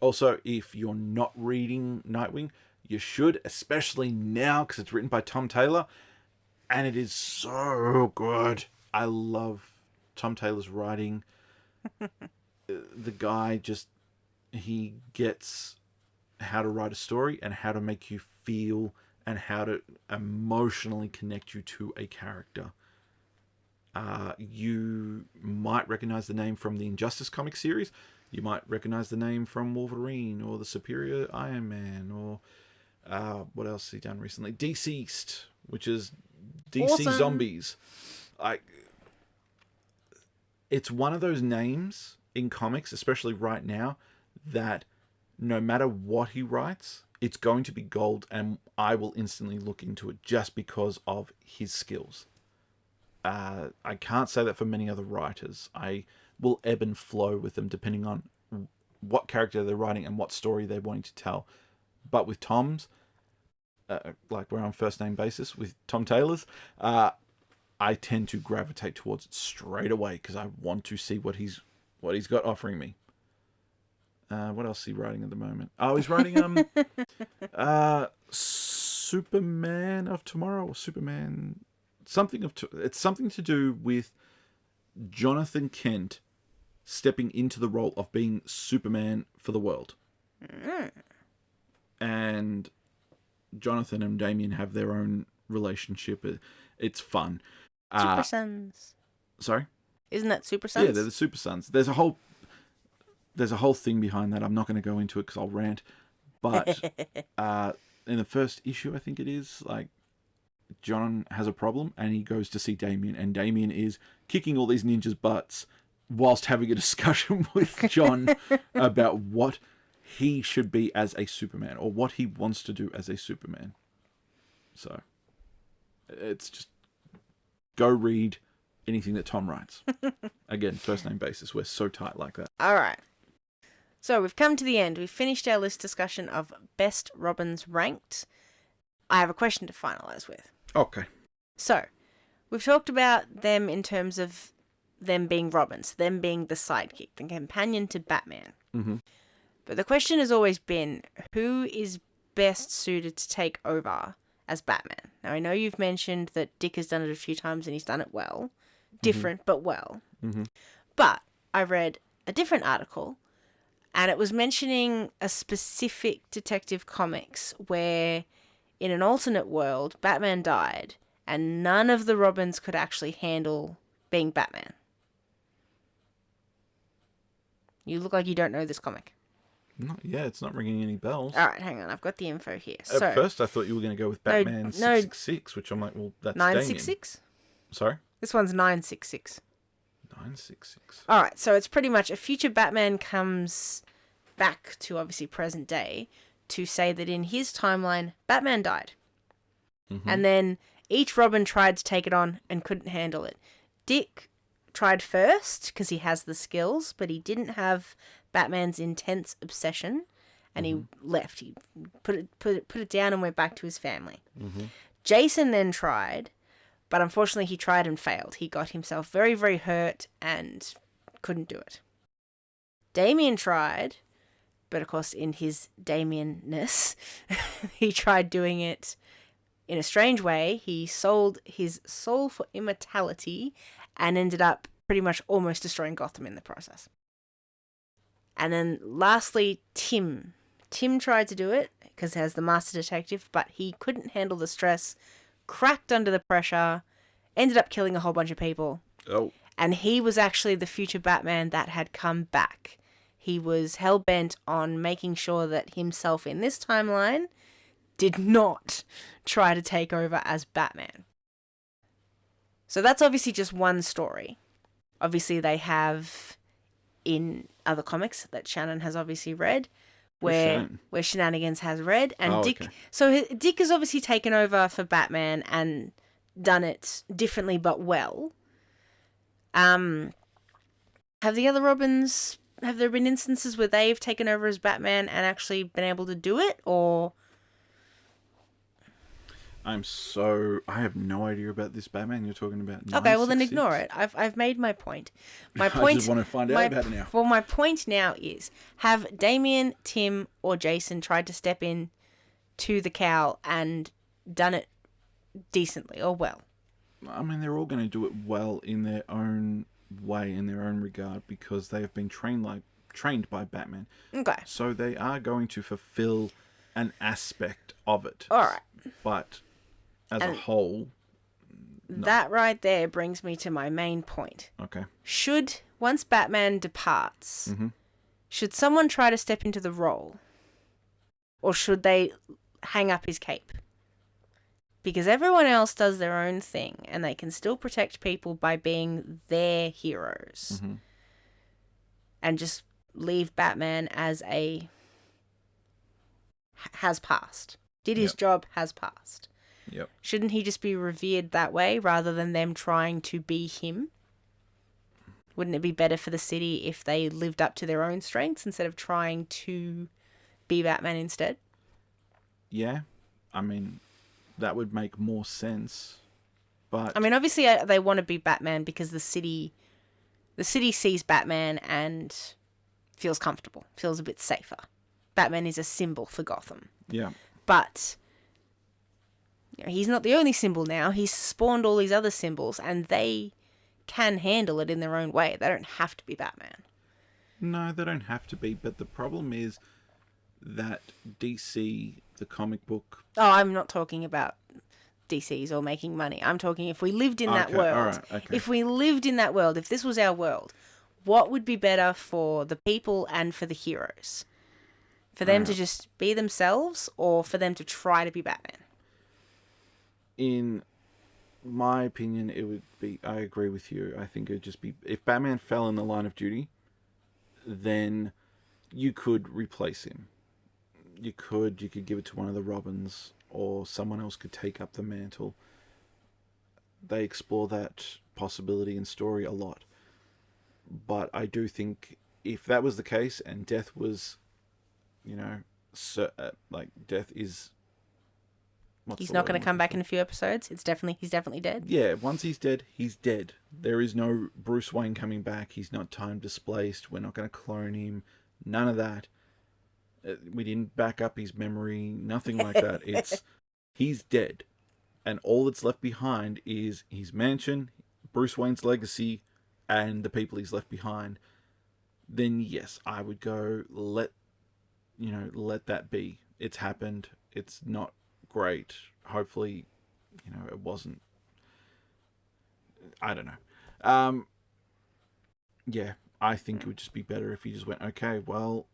Also, if you're not reading Nightwing, you should, especially now, because it's written by Tom Taylor, and it is so good. I love Tom Taylor's writing. The guy he gets how to write a story and how to make you feel and how to emotionally connect you to a character. You might recognize the name from the Injustice comic series. You might recognize the name from Wolverine or the Superior Iron Man, or what else has he done recently? Deceased, which is DC Zombies. It's one of those names in comics, especially right now, that no matter what he writes, it's going to be gold, and I will instantly look into it just because of his skills. I can't say that for many other writers. I will ebb and flow with them depending on what character they're writing and what story they're wanting to tell. But with Tom's, like we're on first name basis with Tom Taylor's, I tend to gravitate towards it straight away because I want to see what he's got offering me. What else is he writing at the moment? Oh, he's writing Superman of Tomorrow, or Superman it's something to do with Jonathan Kent stepping into the role of being Superman for the world. And Jonathan and Damien have their own relationship. It's fun. Super Sons. Sorry? Isn't that Super Sons? Yeah, they're the Super Sons. There's a whole thing behind that. I'm not going to go into it because I'll rant. But in the first issue, I think it is, like, John has a problem and he goes to see Damien, and Damien is kicking all these ninjas' butts whilst having a discussion with John about what he should be as a Superman, or what he wants to do as a Superman. So it's just go read anything that Tom writes. Again, first name basis. We're so tight like that. All right. So we've come to the end. We've finished our list discussion of best Robins ranked. I have a question to finalise with. Okay. So, we've talked about them in terms of them being Robins, them being the sidekick, the companion to Batman. Mm-hmm. But the question has always been, who is best suited to take over as Batman? Now, I know you've mentioned that Dick has done it a few times and he's done it well. Different, but well. Mm-hmm. But I read a different article, and it was mentioning a specific Detective Comics where, in an alternate world, Batman died, and none of the Robins could actually handle being Batman. You look like you don't know this comic. It's not ringing any bells. All right, hang on. I've got the info here. At first, I thought you were going to go with Batman 666, which I'm like, well, that's 966? Sorry? This one's 966. 966. All right, so it's pretty much a future Batman comes back to, obviously, present day to say that in his timeline, Batman died. Mm-hmm. And then each Robin tried to take it on and couldn't handle it. Dick tried first because he has the skills, but he didn't have Batman's intense obsession, and he left. He put it down and went back to his family. Mm-hmm. Jason then tried, but unfortunately he tried and failed. He got himself very, very hurt and couldn't do it. Damien tried, but of course in his Damien-ness, he tried doing it in a strange way. He sold his soul for immortality and ended up pretty much almost destroying Gotham in the process. And then lastly, Tim. Tim tried to do it because he has the Master Detective, but he couldn't handle the stress, cracked under the pressure, ended up killing a whole bunch of people. Oh. And he was actually the future Batman that had come back. He was hell-bent on making sure that himself in this timeline did not try to take over as Batman. So that's obviously just one story. Obviously they have in other comics that Shannon has obviously read, where Shenanigans has read, and Dick. Okay. So Dick has obviously taken over for Batman and done it differently but well. Have the other Robins? Have there been instances where they've taken over as Batman and actually been able to do it, or? I have no idea about this Batman you're talking about. Okay, well then ignore it. I've made my point. My point. I just want to find out about it now. Well, my point now is: have Damien, Tim, or Jason tried to step in to the cowl and done it decently or well? I mean, they're all going to do it well in their own way, in their own regard, because they have been trained by Batman. Okay. So they are going to fulfill an aspect of it. All right. But as a whole, That right there brings me to my main point. Okay. Once Batman departs, should someone try to step into the role? Or should they hang up his cape? Because everyone else does their own thing, and they can still protect people by being their heroes. And just leave Batman as has passed. Did his job, has passed. Yep. Shouldn't he just be revered that way rather than them trying to be him? Wouldn't it be better for the city if they lived up to their own strengths instead of trying to be Batman instead? Yeah. I mean, that would make more sense. But I mean, obviously they want to be Batman because the city sees Batman and feels comfortable, feels a bit safer. Batman is a symbol for Gotham. Yeah. But he's not the only symbol now. He's spawned all these other symbols, and they can handle it in their own way. They don't have to be Batman. No, they don't have to be. But the problem is that DC, the comic book... Oh, I'm not talking about DCs or making money. I'm talking if we lived in that world. All right, okay. If we lived in that world, if this was our world, what would be better for the people and for the heroes? For them to just be themselves, or for them to try to be Batman? In my opinion, it would be... I agree with you. I think it would just be... If Batman fell in the line of duty, then you could replace him. You could give it to one of the Robins, or someone else could take up the mantle. They explore that possibility in story a lot. But I do think if that was the case and Death was, Death is... He's not going to come back in a few episodes. He's definitely dead. Yeah, once he's dead, he's dead. There is no Bruce Wayne coming back. He's not time displaced. We're not going to clone him. None of that. We didn't back up his memory. Nothing like that. He's dead. And all that's left behind is his mansion, Bruce Wayne's legacy, and the people he's left behind. Then yes, I would go, let that be. It's happened. It's not great. Hopefully, it wasn't. I don't know. Yeah, I think it would just be better if you just went, okay, well,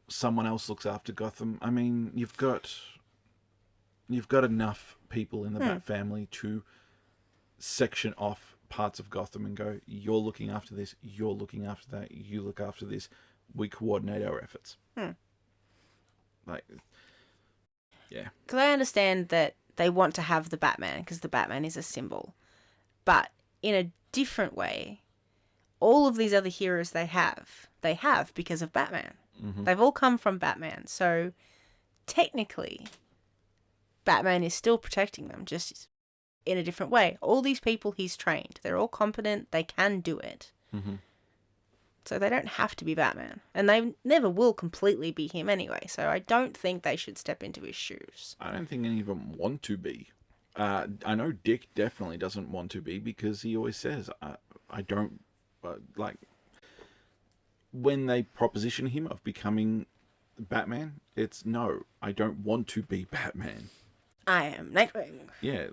someone else looks after Gotham. I mean, you've got enough people in the Bat family to section off parts of Gotham and go, you're looking after this, you're looking after that, you look after this. We coordinate our efforts. Yeah. Because I understand that they want to have the Batman because the Batman is a symbol. But in a different way, all of these other heroes they have because of Batman. They've all come from Batman. So technically, Batman is still protecting them, just in a different way. All these people he's trained. They're all competent. They can do it. So they don't have to be Batman. And they never will completely be him anyway. So I don't think they should step into his shoes. I don't think any of them want to be. I know Dick definitely doesn't want to be because he always says, I don't... when they proposition him of becoming Batman, it's no, I don't want to be Batman. I am Nightwing. Yeah,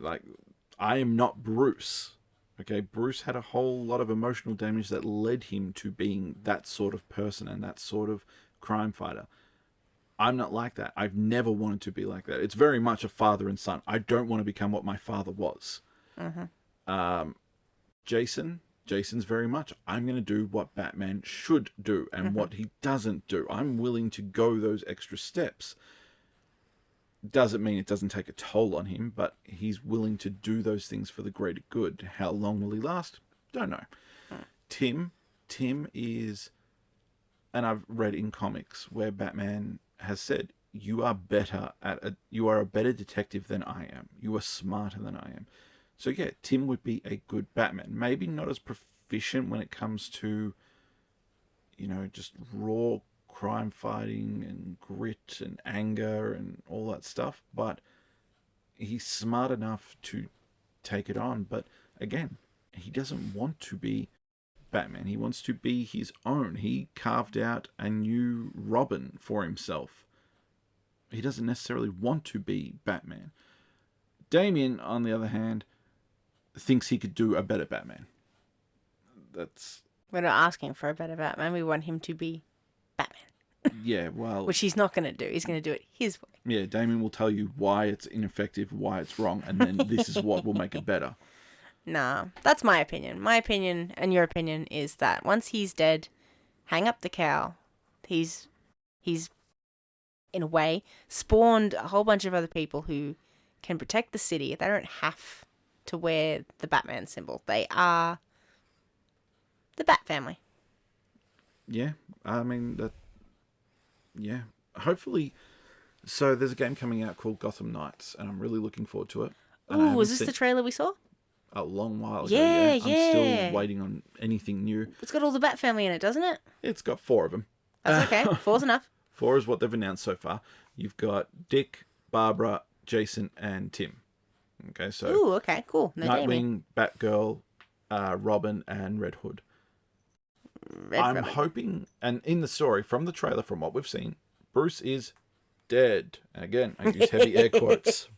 I am not Bruce. Okay, Bruce had a whole lot of emotional damage that led him to being that sort of person and that sort of crime fighter. I'm not like that. I've never wanted to be like that. It's very much a father and son. I don't want to become what my father was. Jason's very much, I'm going to do what Batman should do and what he doesn't do. I'm willing to go those extra steps. Doesn't mean it doesn't take a toll on him, but he's willing to do those things for the greater good. How long will he last? Don't know. Tim is, and I've read in comics where Batman has said, you are a better detective than I am. You are smarter than I am. So yeah, Tim would be a good Batman. Maybe not as proficient when it comes to, just raw crime fighting and grit and anger and all that stuff, but he's smart enough to take it on. But again, he doesn't want to be Batman. He wants to be his own. He carved out a new Robin for himself. He doesn't necessarily want to be Batman. Damien, on the other hand, thinks he could do a better Batman. We're not asking for a better Batman. We want him to be Batman. Yeah, well... Which he's not going to do. He's going to do it his way. Yeah, Damien will tell you why it's ineffective, why it's wrong, and then this is what will make it better. Nah, that's my opinion. My opinion and your opinion is that once he's dead, hang up the cowl. He's in a way, spawned a whole bunch of other people who can protect the city. They don't have to wear the Batman symbol. They are the Bat family. Yeah, I mean, yeah. Hopefully, so there's a game coming out called Gotham Knights, and I'm really looking forward to it. Oh, was this the trailer we saw? A long while ago, yeah. I'm still waiting on anything new. It's got all the Bat family in it, doesn't it? It's got 4 of them. That's okay. 4's enough. 4 is what they've announced so far. You've got Dick, Barbara, Jason, and Tim. Okay, so... Ooh, okay, cool. No Nightwing, Damien. Batgirl, Robin, and Red Hood. I'm hoping, and in the story, from the trailer, from what we've seen, Bruce is dead. And again, I use heavy air quotes.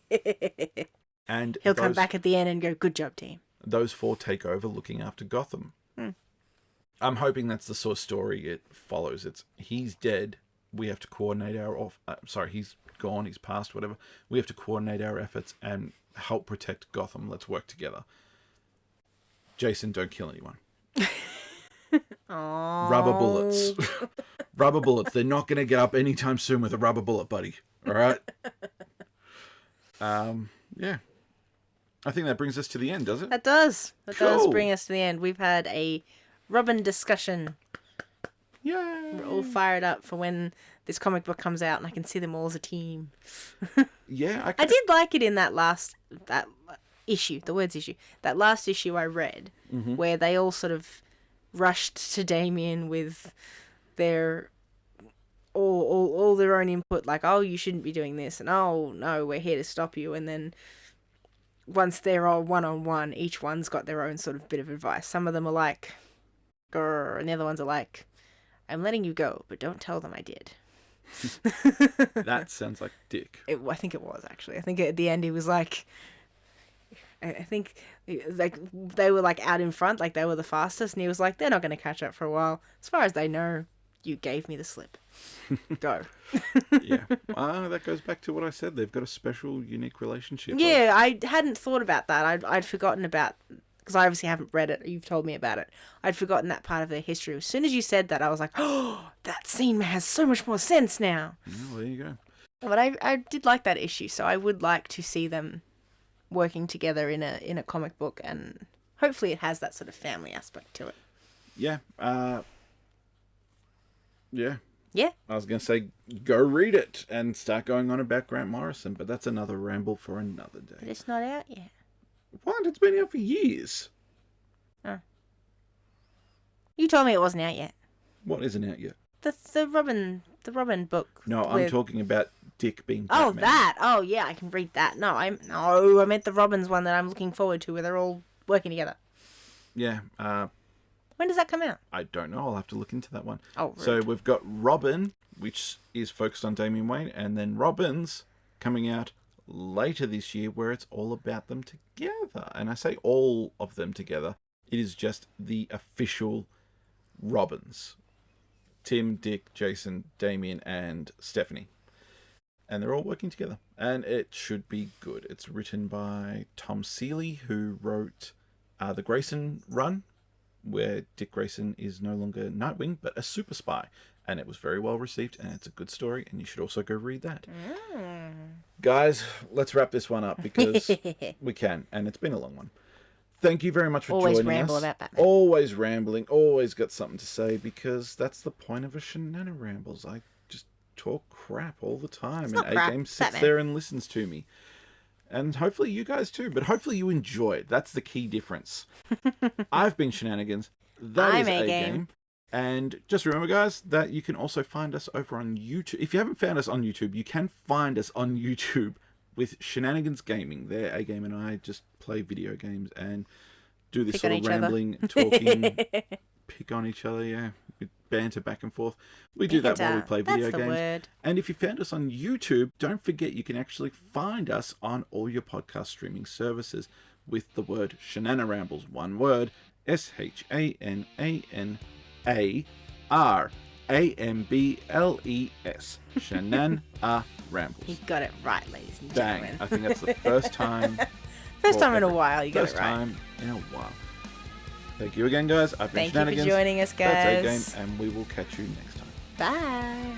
And he'll come back at the end and go, good job, team. Those 4 take over looking after Gotham. I'm hoping that's the sort of story it follows. It's he's dead. We have to coordinate our he's gone, he's passed, whatever. We have to coordinate our efforts and help protect Gotham. Let's work together. Jason, don't kill anyone. Aww. Rubber bullets. Rubber bullets. They're not going to get up anytime soon with a rubber bullet, buddy. All right? Yeah. I think that brings us to the end, does it? That does. That Cool. does bring us to the end. We've had a Robin discussion. Yay! We're all fired up for when this comic book comes out and I can see them all as a team. Yeah, I did like it in that issue, the words issue. That last issue I read, where they all sort of rushed to Damien with their all their own input, like, oh, you shouldn't be doing this, and oh no, we're here to stop you. And then once they're all one-on-one, each one's got their own sort of bit of advice. Some of them are like, grr, and the other ones are like, I'm letting you go, but don't tell them I did. That sounds like Dick. I think it was, actually. I think at the end he was like, I think like they were like out in front, like they were the fastest, and he was like, they're not going to catch up for a while. As far as they know, you gave me the slip. Go. Yeah. That goes back to what I said. They've got a special, unique relationship. Yeah, I hadn't thought about that. I'd forgotten about, because I obviously haven't read it. You've told me about it. I'd forgotten that part of their history. As soon as you said that, I was like, oh, that scene has so much more sense now. Yeah, well, there you go. But I did like that issue, so I would like to see them working together in a comic book, and hopefully it has that sort of family aspect to it. Yeah. Yeah. Yeah. I was going to say, go read it and start going on about Grant Morrison, but that's another ramble for another day. But it's not out yet. What? It's been out for years. Oh. You told me it wasn't out yet. What isn't out yet? The Robin book. No, I'm talking about Dick being Batman. Oh, that. Oh, yeah, I can read that. No, I meant the Robins one that I'm looking forward to, where they're all working together. Yeah. When does that come out? I don't know. I'll have to look into that one. Oh, rude. So we've got Robin, which is focused on Damian Wayne, and then Robins coming out later this year, where it's all about them together. And I say all of them together. It is just the official Robins. Tim, Dick, Jason, Damian, and Stephanie. And they're all working together. And it should be good. It's written by Tom Seeley, who wrote the Grayson run, where Dick Grayson is no longer Nightwing, but a super spy. And it was very well received, and it's a good story, and you should also go read that. Guys, let's wrap this one up, because we can, and it's been a long one. Thank you very much for always joining ramble us. About Batman. Always rambling, always got something to say, because that's the point of a Shananarambles. I just talk crap all the time, and A-Game sits Batman. there and listens to me. And hopefully you guys too, but hopefully you enjoy it. That's the key difference. I've been Shananigans. That is A-Game. And just remember, guys, that you can also find us over on YouTube. If you haven't found us on YouTube, you can find us on YouTube with Shananigans Gaming. There, A-Game and I just play video games and do this sort of rambling, talking pick on each other, yeah. We banter back and forth. We do that while we play video games. Word. And if you found us on YouTube, don't forget you can actually find us on all your podcast streaming services with the word Shananarambles. One word, SHANANARAMBLES. Shananarambles. You got it right, ladies and Dang, gentlemen. I think that's the first time. First time in a while you got it right. First time in a while. Thank you again, guys. I've been Thank you Shananigans. for joining us, guys. That's A Game, and we will catch you next time. Bye.